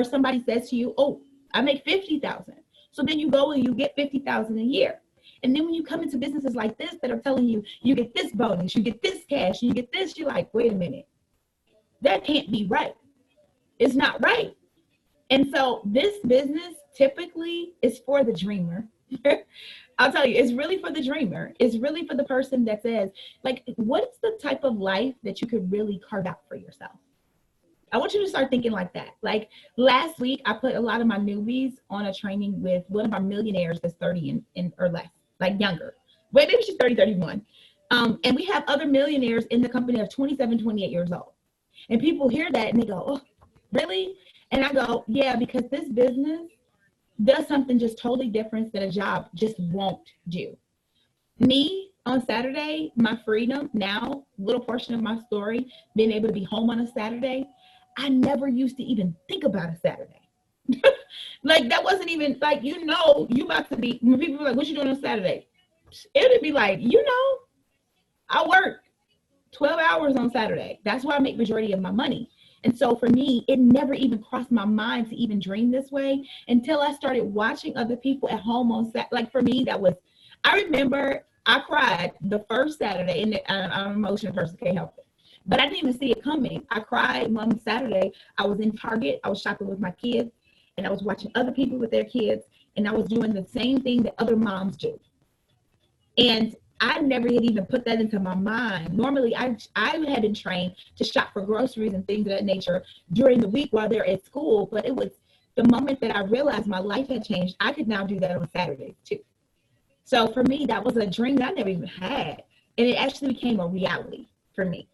somebody says to you, oh, I make $50,000. So then you go and you get $50,000 a year. And then when you come into businesses like this that are telling you, you get this bonus, you get this cash, you get this, you're like, wait a minute, that can't be right. It's not right. And so this business typically is for the dreamer. I'll tell you, it's really for the dreamer. It's really for the person that says, like, what's the type of life that you could really carve out for yourself? I want you to start thinking like that. Like last week, I put a lot of my newbies on a training with one of our millionaires that's 30 or less, like younger. Wait, maybe she's 30, 31. And we have other millionaires in the company of 27, 28 years old. And people hear that and they go, oh, really? And I go, yeah, because this business does something just totally different that a job just won't do. Me on Saturday, my freedom now, little portion of my story, being able to be home on a Saturday. I never used to even think about a Saturday. Like that wasn't even like, you about to be, when people are like, what you doing on Saturday? It would be like, I work 12 hours on Saturday. That's where I make majority of my money. And so for me, it never even crossed my mind to even dream this way until I started watching other people at home on Saturday. Like for me, I remember I cried the first Saturday, and I'm an emotional person, can't help it. But I didn't even see it coming. I cried one Saturday. I was in Target. I was shopping with my kids, and I was watching other people with their kids, and I was doing the same thing that other moms do. And I never had even put that into my mind. Normally, I had been trained to shop for groceries and things of that nature during the week while they're at school. But it was the moment that I realized my life had changed, I could now do that on Saturdays too. So for me, that was a dream that I never even had. And it actually became a reality for me.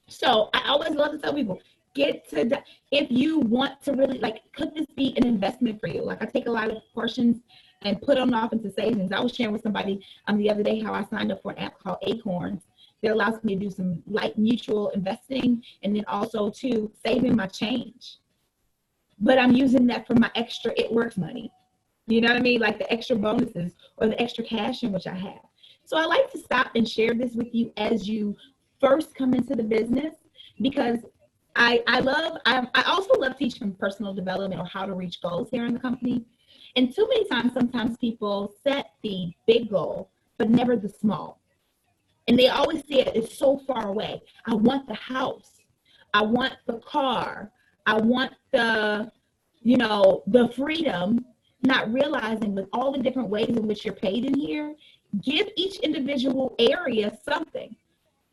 So I always love to tell people, if you want to really, like, could this be an investment for you? Like I take a lot of portions and put them off into savings. I was sharing with somebody the other day how I signed up for an app called Acorns that allows me to do some light mutual investing and then also to saving my change. But I'm using that for my extra It Works money. You know what I mean? Like the extra bonuses or the extra cash in which I have. So I like to stop and share this with you as you first come into the business, because I also love teaching personal development or how to reach goals here in the company. And too many times, sometimes people set the big goal, but never the small. And they always see it's so far away. I want the house. I want the car. I want the freedom, not realizing with all the different ways in which you're paid in here, give each individual area something.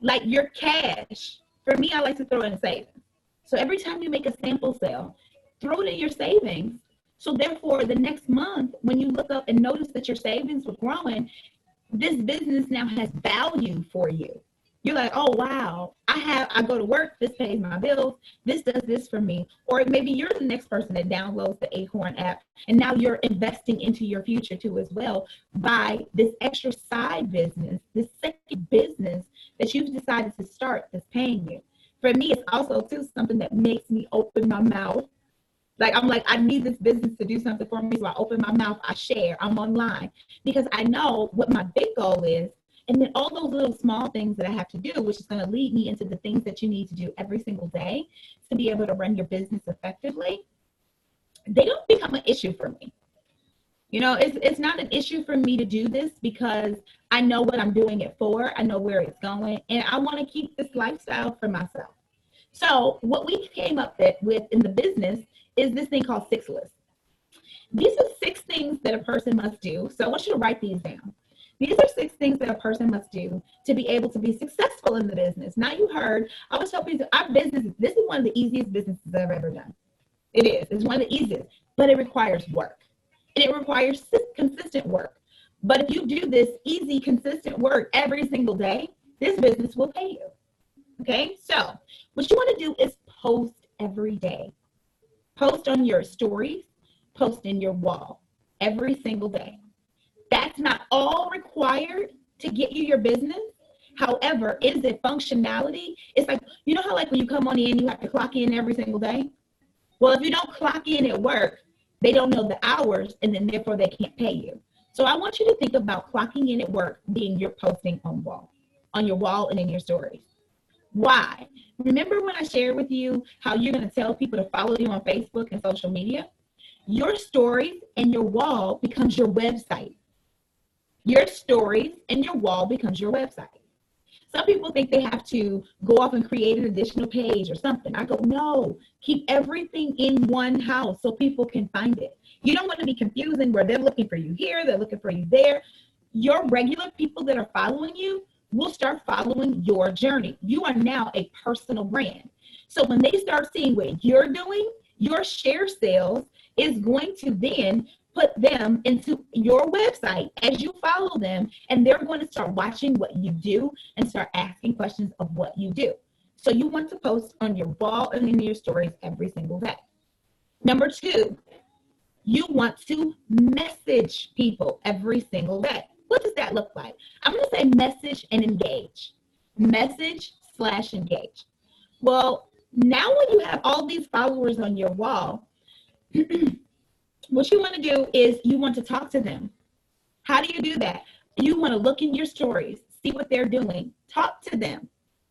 Like your cash. For me, I like to throw in savings. So every time you make a sample sale, throw it in your savings. So therefore, the next month, when you look up and notice that your savings were growing, this business now has value for you. You're like, oh, wow, I go to work, this pays my bills, this does this for me. Or maybe you're the next person that downloads the Acorn app, and now you're investing into your future too as well by this extra side business, this second business that you've decided to start that's paying you. For me, it's also too something that makes me open my mouth. Like, I'm like, I need this business to do something for me. So I open my mouth, I share, I'm online because I know what my big goal is. And then all those little small things that I have to do, which is going to lead me into the things that you need to do every single day to be able to run your business effectively, they don't become an issue for me. It's not an issue for me to do this because I know what I'm doing it for. I know where it's going. And I want to keep this lifestyle for myself. So what we came up with in the business is this thing called 6 lists. These are 6 things that a person must do. So I want you to write these down. These are 6 things that a person must do to be able to be successful in the business. Now you heard, I was telling you, our business, this is one of the easiest businesses I've ever done. It is. It's one of the easiest, but it requires work. And it requires consistent work. But if you do this easy, consistent work every single day, this business will pay you. Okay? So what you want to do is post every day. Post on your stories, post in your wall every single day. That's not all required to get you your business. However, is it functionality? It's like, you know how like when you come on in, you have to clock in every single day? Well, if you don't clock in at work, they don't know the hours and then therefore they can't pay you. So I want you to think about clocking in at work being your posting on your wall and in your stories. Why? Remember when I shared with you how you're going to tell people to follow you on Facebook and social media? Your stories and your wall becomes your website. Your stories and your wall becomes your website. Some people think they have to go off and create an additional page or something. I go, no, keep everything in one house so people can find it. You don't want to be confusing where they're looking for you here, they're looking for you there. Your regular people that are following you will start following your journey. You are now a personal brand. So when they start seeing what you're doing, your share sales is going to then put them into your website as you follow them, and they're going to start watching what you do and start asking questions of what you do. So you want to post on your wall and in your stories every single day. Number two, you want to message people every single day. What does that look like? I'm going to say message and engage. Message/engage. Well, now when you have all these followers on your wall, what you want to do is you want to talk to them. How do you do that? You want to look in your stories, see what they're doing, talk to them.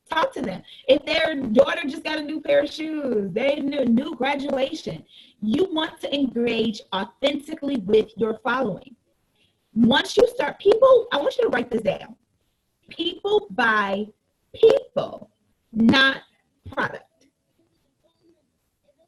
Talk to them. If their daughter just got a new pair of shoes, they new graduation, you want to engage authentically with your following. Once you start, people, I want you to write this down. People buy people, not product.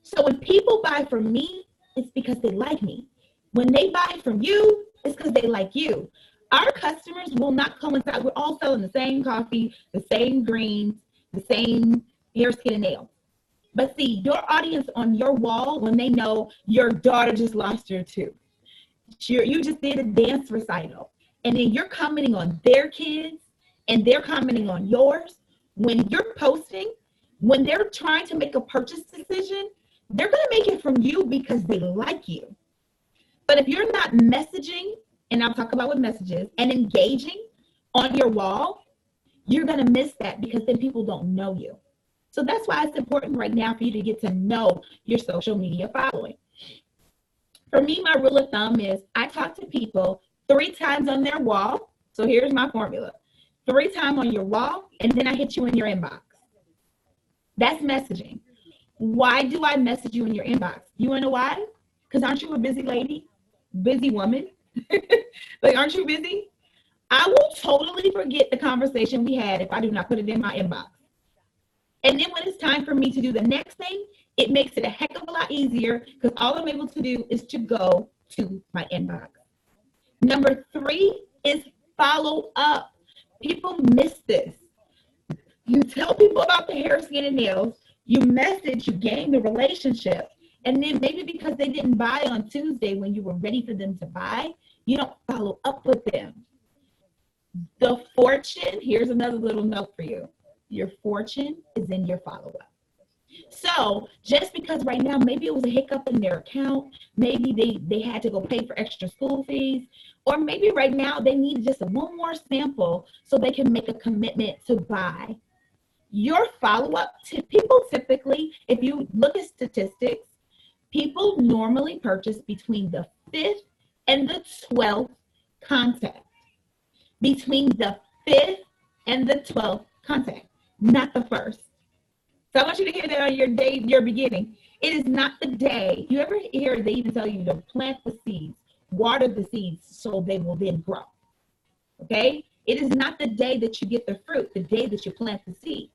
So when people buy from me, it's because they like me. When they buy from you, it's because they like you. Our customers will not coincide. We're all selling the same coffee, the same greens, the same hair, skin, and nails. But see, your audience on your wall, when they know your daughter just lost her tooth, you just did a dance recital, and then you're commenting on their kids, and they're commenting on yours. When you're posting, when they're trying to make a purchase decision, they're going to make it from you because they like you. But if you're not messaging, and I'll talk about what messages, and engaging on your wall, you're going to miss that because then people don't know you. So that's why it's important right now for you to get to know your social media following. For me, my rule of thumb is I talk to people 3 times on their wall. So here's my formula. 3 times on your wall, and then I hit you in your inbox. That's messaging. Why do I message you in your inbox? You want to know why? Because aren't you a busy lady? Busy woman? Like, aren't you busy? I will totally forget the conversation we had if I do not put it in my inbox. And then when it's time for me to do the next thing, it makes it a heck of a lot easier because all I'm able to do is to go to my inbox. Number 3 is follow up. People miss this. You tell people about the hair, skin, and nails. You message, you gain the relationship, and then maybe because they didn't buy on Tuesday when you were ready for them to buy, you don't follow up with them. The fortune, here's another little note for you. Your fortune is in your follow-up. So just because right now, maybe it was a hiccup in their account, maybe they had to go pay for extra school fees, or maybe right now they need just one more sample so they can make a commitment to buy. Your follow-up to people typically, if you look at statistics, people normally purchase between the 5th and the 12th contact. Between the 5th and the 12th contact, not the 1st. So I want you to hear that on your day, your beginning. It is not the day. You ever hear they even tell you to plant the seeds, water the seeds so they will then grow. Okay? It is not the day that you get the fruit, the day that you plant the seed.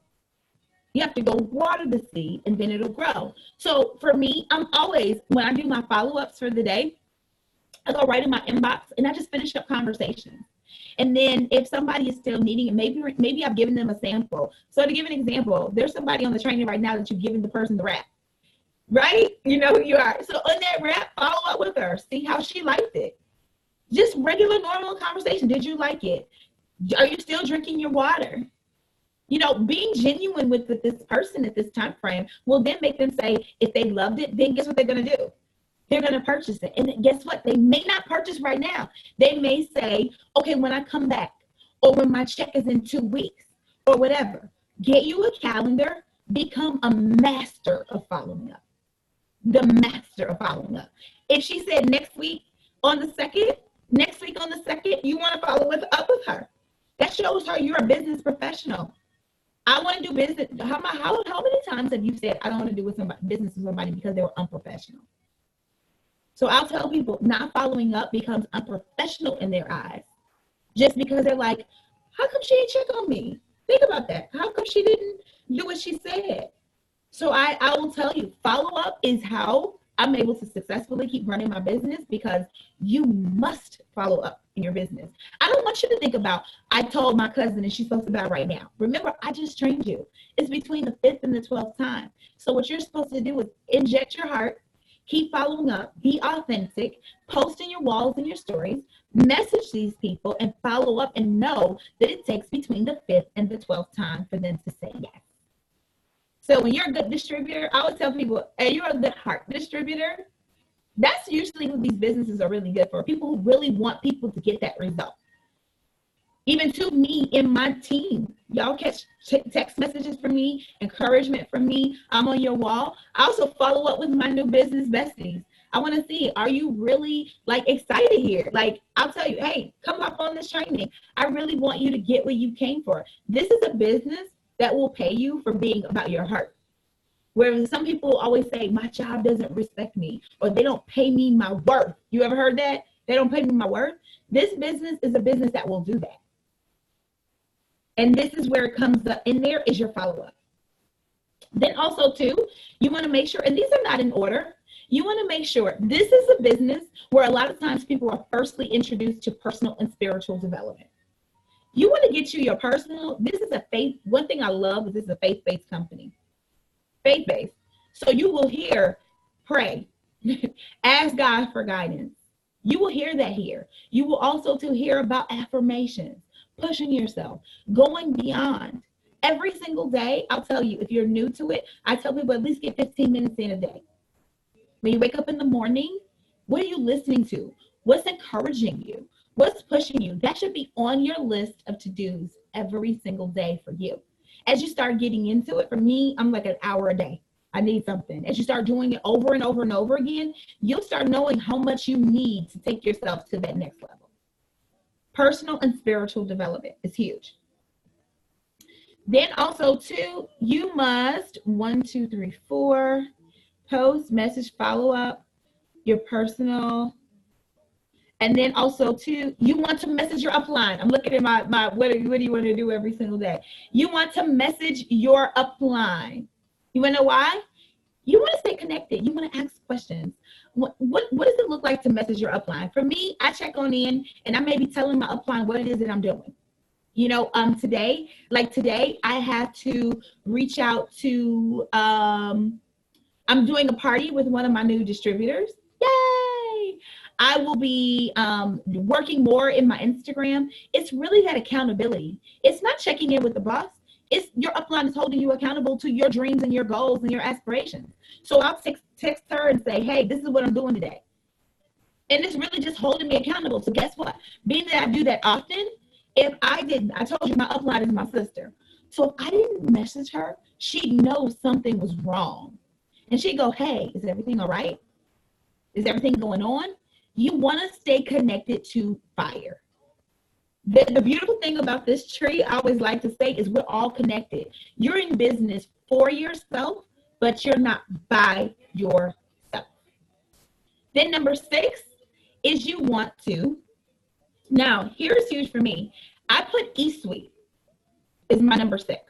You have to go water the seed and then it'll grow. So for me, I'm always, when I do my follow-ups for the day, I go right in my inbox and I just finish up conversations. And then if somebody is still needing it, maybe I've given them a sample. So to give an example, there's somebody on the training right now that you've given the person the wrap, right? You know who you are. So on that wrap, follow up with her. See how she liked it. Just regular, normal conversation. Did you like it? Are you still drinking your water? You know, being genuine with this person at this time frame will then make them say, if they loved it, then guess what they're going to do? They're going to purchase it. And guess what? They may not purchase right now. They may say, okay, when I come back, or when my check is in 2 weeks, or whatever. Get you a calendar. Become a master of following up. The master of following up. If she said next week on the 2nd, you want to follow up with her. That shows her you're a business professional. I want to do business. How many times have you said, I don't want to do business with somebody because they were unprofessional? So I'll tell people not following up becomes unprofessional in their eyes. just because they're like, how come she ain't check on me? Think about that. How come she didn't do what she said? So I will tell you, follow up is how I'm able to successfully keep running my business, because you must follow up in your business. I don't want you to think about, I told my cousin and she's supposed to buy right now. Remember, I just trained you. It's between the 5th and the 12th time. So what you're supposed to do is inject your heart, keep following up, be authentic, post in your walls and your stories, message these people and follow up, and know that it takes between the 5th and the 12th time for them to say yes. So when you're a good distributor, I would tell people, hey, you're a good heart distributor. That's usually who these businesses are really good for. People who really want people to get that result. Even to me in my team, y'all catch text messages from me, encouragement from me. I'm on your wall. I also follow up with my new business besties. I want to see, are you really like excited here? Like, I'll tell you, hey, come up on this training. I really want you to get what you came for. This is a business that will pay you for being about your heart. Whereas some people always say, my job doesn't respect me, or they don't pay me my worth. You ever heard that? They don't pay me my worth. This business is a business that will do that. And this is where it comes up in there, is your follow-up. Then also too, you want to make sure, and these are not in order, you want to make sure this is a business where a lot of times people are firstly introduced to personal and spiritual development. You want to get you your personal, this is a faith, one thing I love is this is a faith-based company. Faith-based. So you will hear, pray, ask God for guidance. You will hear that here. You will also to hear about affirmations, pushing yourself, going beyond. Every single day, I'll tell you, if you're new to it, I tell people at least get 15 minutes in a day. When you wake up in the morning, what are you listening to? What's encouraging you? What's pushing you? That should be on your list of to-dos every single day for you. As you start getting into it, for me, I'm like an hour a day. I need something. As you start doing it over and over and over again, you'll start knowing how much you need to take yourself to that next level. Personal and spiritual development is huge. Then also too, you must 1, 2, 3, 4, post, message, follow up, your personal. And then also too, you want to message your upline. I'm looking at my what do you want to do every single day? You want to message your upline. You want to know why? You want to stay connected. You want to ask questions. What does it look like to message your upline? For me, I check on in and I may be telling my upline what it is that I'm doing. You know, today I have to reach out to, I'm doing a party with one of my new distributors. Yay! I will be working more in my Instagram. It's really that accountability. It's not checking in with the boss. It's your upline is holding you accountable to your dreams and your goals and your aspirations. So I'll text her and say, hey, this is what I'm doing today. And it's really just holding me accountable. So guess what? Being that I do that often, if I didn't, I told you my upline is my sister. So if I didn't message her, she'd know something was wrong. And she'd go, hey, is everything all right? Is everything going on? You want to stay connected to fire. The beautiful thing about this tree, I always like to say, is we're all connected. You're in business for yourself, but you're not by yourself. Then number 6 is you want to, now here's huge for me. I put eSuite is my number 6.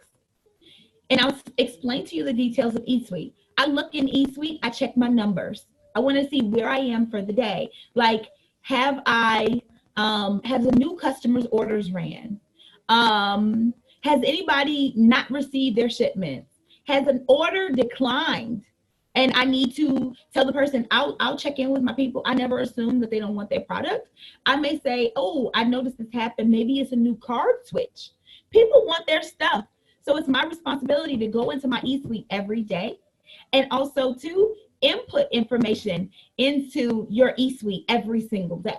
And I'll explain to you the details of eSuite. I look in eSuite, I check my numbers. I want to see where I am for the day. Like, have the new customers' orders ran? Has anybody not received their shipments? Has an order declined? And I need to tell the person, I'll check in with my people. I never assume that they don't want their product. I may say, oh, I noticed this happened. Maybe it's a new card switch. People want their stuff. So it's my responsibility to go into my eSuite every day and also to input information into your eSuite every single day.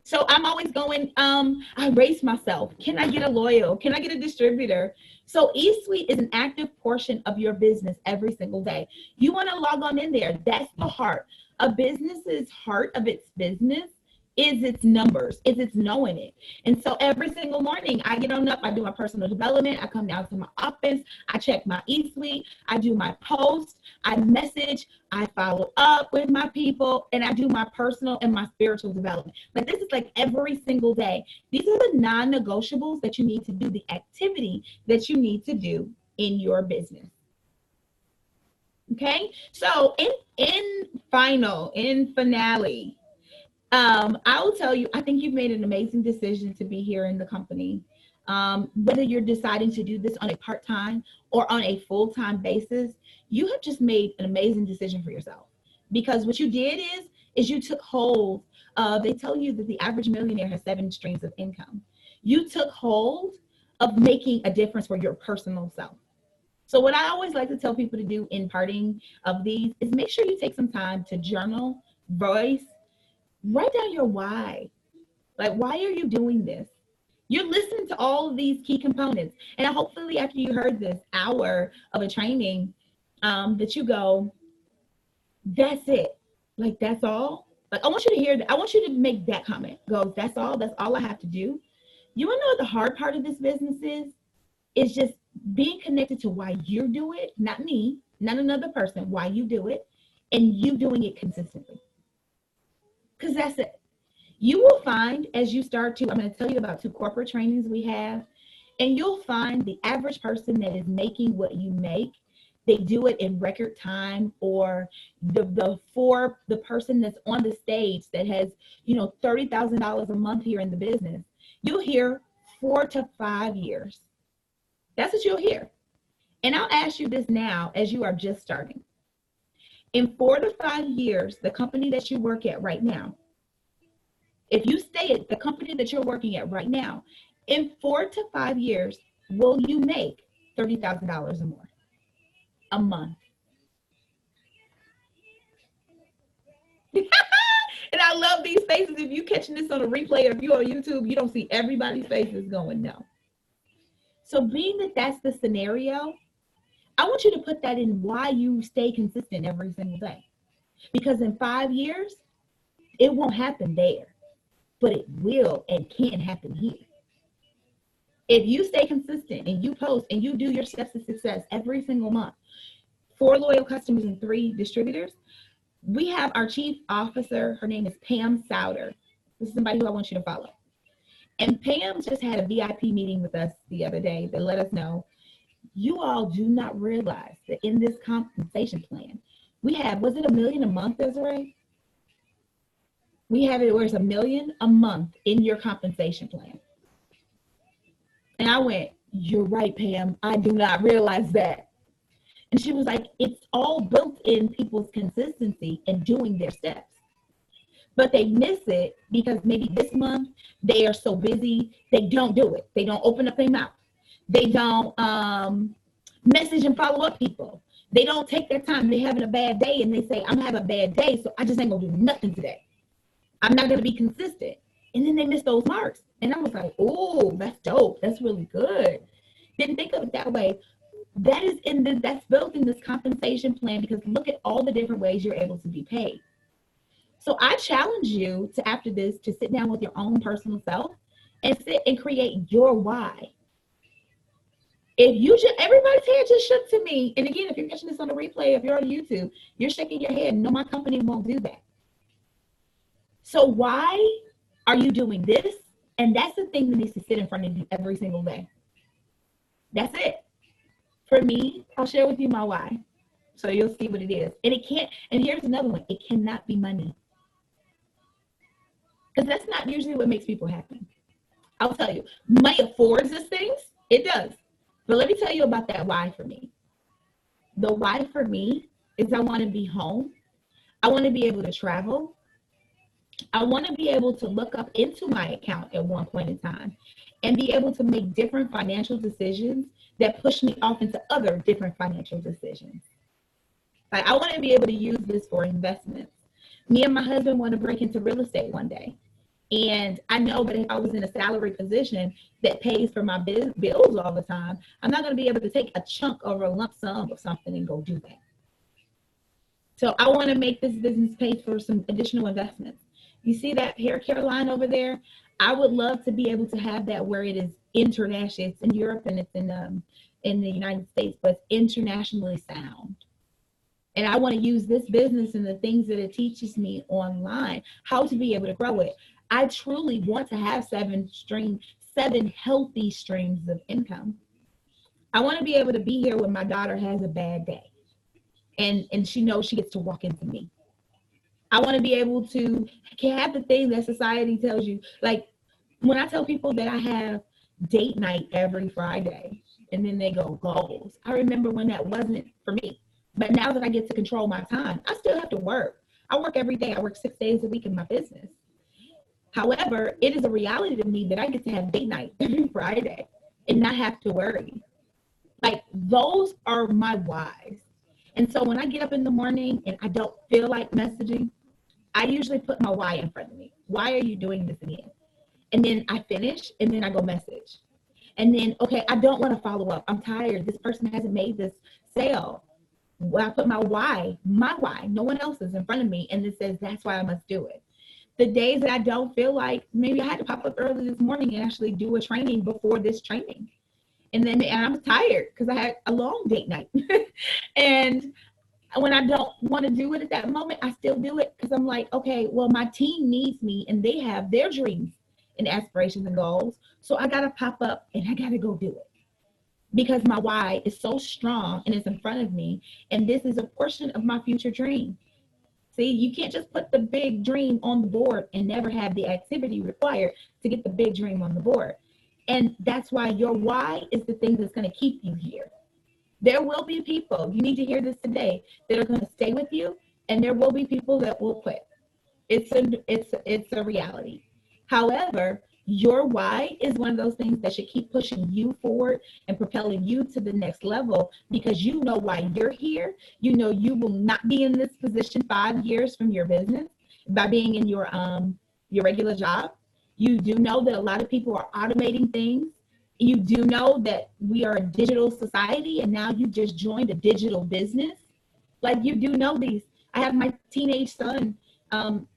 So I'm always going, I race myself. Can I get a loyal? Can I get a distributor? So eSuite is an active portion of your business every single day. You want to log on in there. That's the heart. A business's heart of its business is its numbers, is its knowing it. And so every single morning I get on up, I do my personal development, I come down to my office, I check my e-suite, I do my post, I message, I follow up with my people, and I do my personal and my spiritual development. Like this is like every single day. These are the non-negotiables that you need to do, the activity that you need to do in your business. Okay, so in finale, I will tell you, I think you've made an amazing decision to be here in the company. Whether you're deciding to do this on a part-time or on a full-time basis, you have just made an amazing decision for yourself. Because what you did is you took hold of, they tell you that the average millionaire has 7 streams of income. You took hold of making a difference for your personal self. So what I always like to tell people to do in parting of these is make sure you take some time to journal, voice, write down your why. Like, why are you doing this? You're listening to all of these key components. And hopefully after you heard this hour of a training, that you go, that's it. Like, that's all. Like, I want you to hear that. I want you to make that comment. Go, that's all. That's all I have to do. You want to know what the hard part of this business is? It's just being connected to why you do it, not me, not another person, why you do it, and you doing it consistently. Because that's it. You will find as you start to, I'm going to tell you about 2 corporate trainings we have, and you'll find the average person that is making what you make, they do it in record time, or the person that's on the stage that has, $30,000 a month here in the business, you'll hear 4 to 5 years. That's what you'll hear. And I'll ask you this now as you are just starting. In 4 to 5 years, the company that you work at right now, if you stay at the company that you're working at right now, in 4 to 5 years, will you make $30,000 or more a month? And I love these faces. If you're catching this on a replay, if you're on YouTube, you don't see everybody's faces going, no. So being that that's the scenario, I want you to put that in why you stay consistent every single day. Because in 5 years, it won't happen there, but it will and can happen here. If you stay consistent and you post and you do your steps to success every single month, 4 loyal customers and 3 distributors, we have our chief officer. Her name is Pam Souder. This is somebody who I want you to follow. And Pam just had a VIP meeting with us the other day that let us know, you all do not realize that in this compensation plan, we have, was it $1 million a month, Desiree? We have it where it's $1 million a month in your compensation plan. And I went, you're right, Pam. I do not realize that. And she was like, it's all built in people's consistency and doing their steps. But they miss it because maybe this month they are so busy, they don't do it. They don't open up their mouth. They don't message and follow up people. They don't take their time. They're having a bad day and they say, I'm having a bad day, so I just ain't gonna do nothing today. I'm not gonna be consistent. And then they miss those marks. And I was like, oh, that's dope. That's really good. Didn't think of it that way. That is that's built in this compensation plan, because look at all the different ways you're able to be paid. So I challenge you to, after this, to sit down with your own personal self and sit and create your why. If you just, everybody's head just shook to me. And again, if you're catching this on the replay, if you're on YouTube, you're shaking your head. No, my company won't do that. So why are you doing this? And that's the thing that needs to sit in front of you every single day. That's it. For me, I'll share with you my why, so you'll see what it is. And it can't, and here's another one, it cannot be money. Because that's not usually what makes people happy. I'll tell you, money affords us things, it does. But let me tell you about that why for me. The why for me is I want to be home. I want to be able to travel. I want to be able to look up into my account at one point in time and be able to make different financial decisions that push me off into other different financial decisions. Like, I want to be able to use this for investments. Me and my husband want to break into real estate one day. And I know that if I was in a salary position that pays for my bills all the time, I'm not going to be able to take a chunk or a lump sum of something and go do that. So I want to make this business pay for some additional investments. You see that hair care line over there? I would love to be able to have that where it is international. It's in Europe and it's in the United States, but it's internationally sound. And I want to use this business and the things that it teaches me online, how to be able to grow it. I truly want to have seven healthy streams of income. I want to be able to be here when my daughter has a bad day and she knows she gets to walk into me. I want to be able to have the thing that society tells you. Like when I tell people that I have date night every Friday and then they go goals. I remember when that wasn't for me. But now that I get to control my time, I still have to work. I work every day. I work 6 days a week in my business. However, it is a reality to me that I get to have date night every Friday and not have to worry. Like those are my whys. And so when I get up in the morning and I don't feel like messaging, I usually put my why in front of me. Why are you doing this again? And then I finish and then I go message. And then, okay, I don't want to follow up. I'm tired. This person hasn't made this sale. Well, I put my why, no one else's in front of me. And it says, that's why I must do it. The days that I don't feel like, maybe I had to pop up early this morning and actually do a training before this training. And I'm tired because I had a long date night. And when I don't want to do it at that moment, I still do it because I'm like, okay, well, my team needs me and they have their dreams and aspirations and goals. So I got to pop up and I got to go do it because my why is so strong and it's in front of me. And this is a portion of my future dream. See, you can't just put the big dream on the board and never have the activity required to get the big dream on the board. And that's why your why is the thing that's going to keep you here. There will be people, you need to hear this today, that are going to stay with you, and there will be people that will quit. It's a reality. However, your why is one of those things that should keep pushing you forward and propelling you to the next level because you know why you're here. You know you will not be in this position 5 years from your business by being in your regular job. You do know that a lot of people are automating things. You do know that we are a digital society and now you just joined a digital business. Like you do know these. I have my teenage son,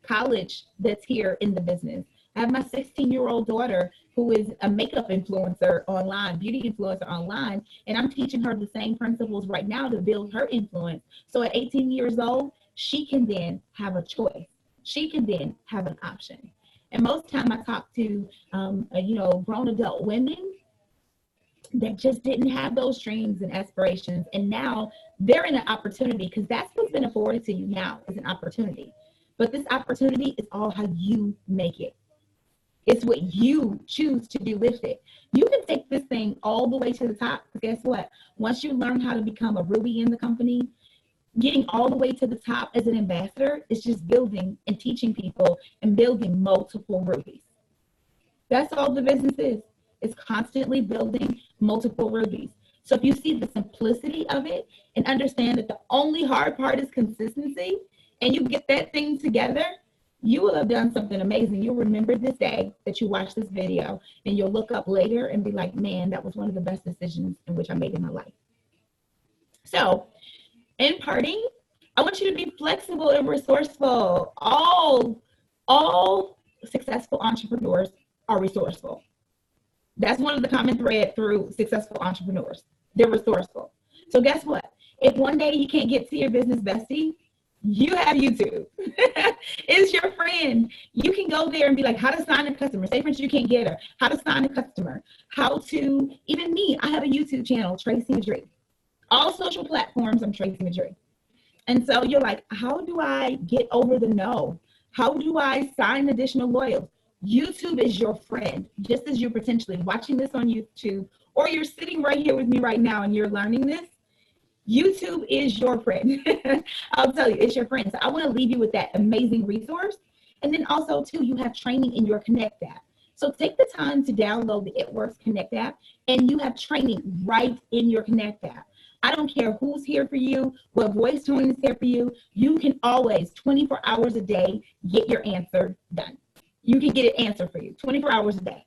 college that's here in the business. I have my 16-year-old daughter who is a makeup influencer online, beauty influencer online, and I'm teaching her the same principles right now to build her influence. So at 18 years old, she can then have a choice. She can then have an option. And most time I talk to, grown adult women that just didn't have those dreams and aspirations, and now they're in an opportunity because that's what's been afforded to you now is an opportunity. But this opportunity is all how you make it. It's what you choose to do with it. You can take this thing all the way to the top. Guess what? Once you learn how to become a Ruby in the company, getting all the way to the top as an ambassador is just building and teaching people and building multiple Rubies. That's all the business is. It's constantly building multiple Rubies. So if you see the simplicity of it and understand that the only hard part is consistency and you get that thing together, you will have done something amazing. You'll remember this day that you watched this video and you'll look up later and be like, man, that was one of the best decisions in which I made in my life. So in parting, I want you to be flexible and resourceful. All successful entrepreneurs are resourceful. That's one of the common thread through successful entrepreneurs. They're resourceful. So guess what? If one day you can't get to your business bestie, you have YouTube. It's your friend. You can go there and be like, how to sign a customer. Say for instance, you can't get her. How to sign a customer. How to, even me, I have a YouTube channel, Trayce Madre. All social platforms, I'm Trayce Madre. And so you're like, how do I get over the no? How do I sign additional loyals? YouTube is your friend, just as you're potentially watching this on YouTube, or you're sitting right here with me right now and you're learning this. YouTube is your friend. I'll tell you, it's your friend. So I want to leave you with that amazing resource. And then also, too, you have training in your Connect app. So take the time to download the It Works Connect app, and you have training right in your Connect app. I don't care who's here for you, what voice tone is here for you. You can always, 24 hours a day, get your answer done. You can get an answer for you 24 hours a day.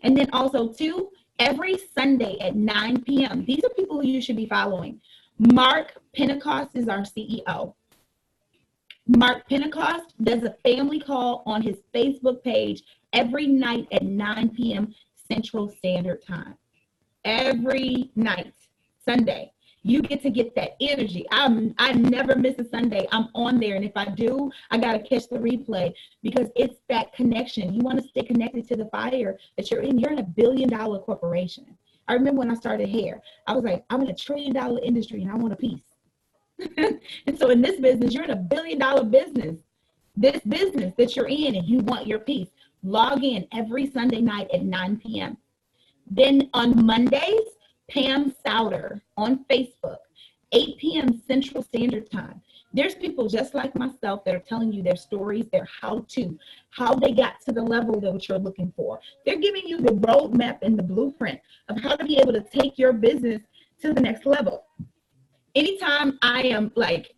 And then also, too, every Sunday at 9 p.m., these are people who you should be following. Mark Pentecost is our CEO. Mark Pentecost does a family call on his Facebook page every night at 9 p.m. Central Standard Time. Every night, Sunday. You get that energy. I never miss a Sunday. I'm on there. And if I do, I got to catch the replay because it's that connection. You want to stay connected to the fire that you're in. You're in $1 billion corporation. I remember when I started hair, I was like, I'm in $1 trillion industry and I want a piece. And so in this business, you're in $1 billion business. This business that you're in and you want your piece. Log in every Sunday night at 9 p.m. Then on Mondays, Pam Souter on Facebook, 8 p.m. Central Standard Time. There's people just like myself that are telling you their stories, their how-to, how they got to the level that you're looking for. They're giving you the roadmap and the blueprint of how to be able to take your business to the next level. Anytime I am like,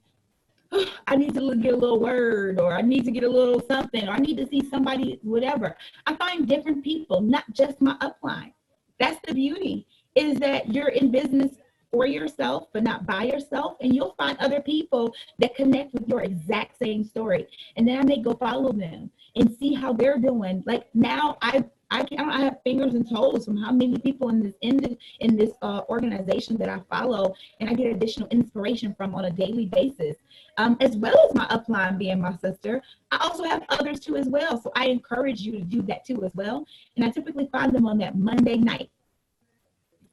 oh, I need to get a little word, or I need to get a little something, or I need to see somebody, whatever, I find different people, not just my upline. That's the beauty, is that you're in business for yourself, but not by yourself. And you'll find other people that connect with your exact same story. And then I may go follow them and see how they're doing. Like now I have fingers and toes from how many people in this organization that I follow, and I get additional inspiration from on a daily basis, as well as my upline being my sister. I also have others too as well. So I encourage you to do that too as well. And I typically find them on that Monday night,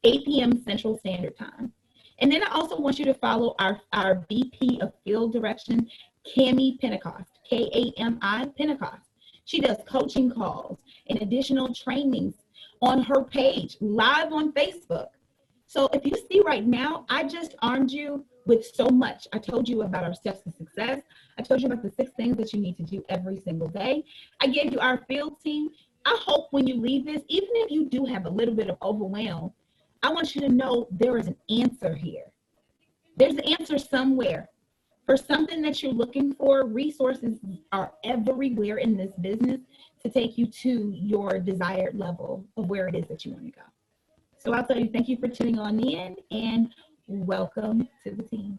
8 p.m. Central Standard Time. And then I also want you to follow our VP of Field Direction, Cami Pentecost, Kami Pentecost. She does coaching calls and additional trainings on her page, live on Facebook. So if you see right now, I just armed you with so much. I told you about our steps to success. I told you about the 6 things that you need to do every single day. I gave you our field team. I hope when you leave this, even if you do have a little bit of overwhelm, I want you to know there is an answer here. There's an answer somewhere. For something that you're looking for, resources are everywhere in this business to take you to your desired level of where it is that you want to go. So I'll tell you, thank you for tuning on in and welcome to the team.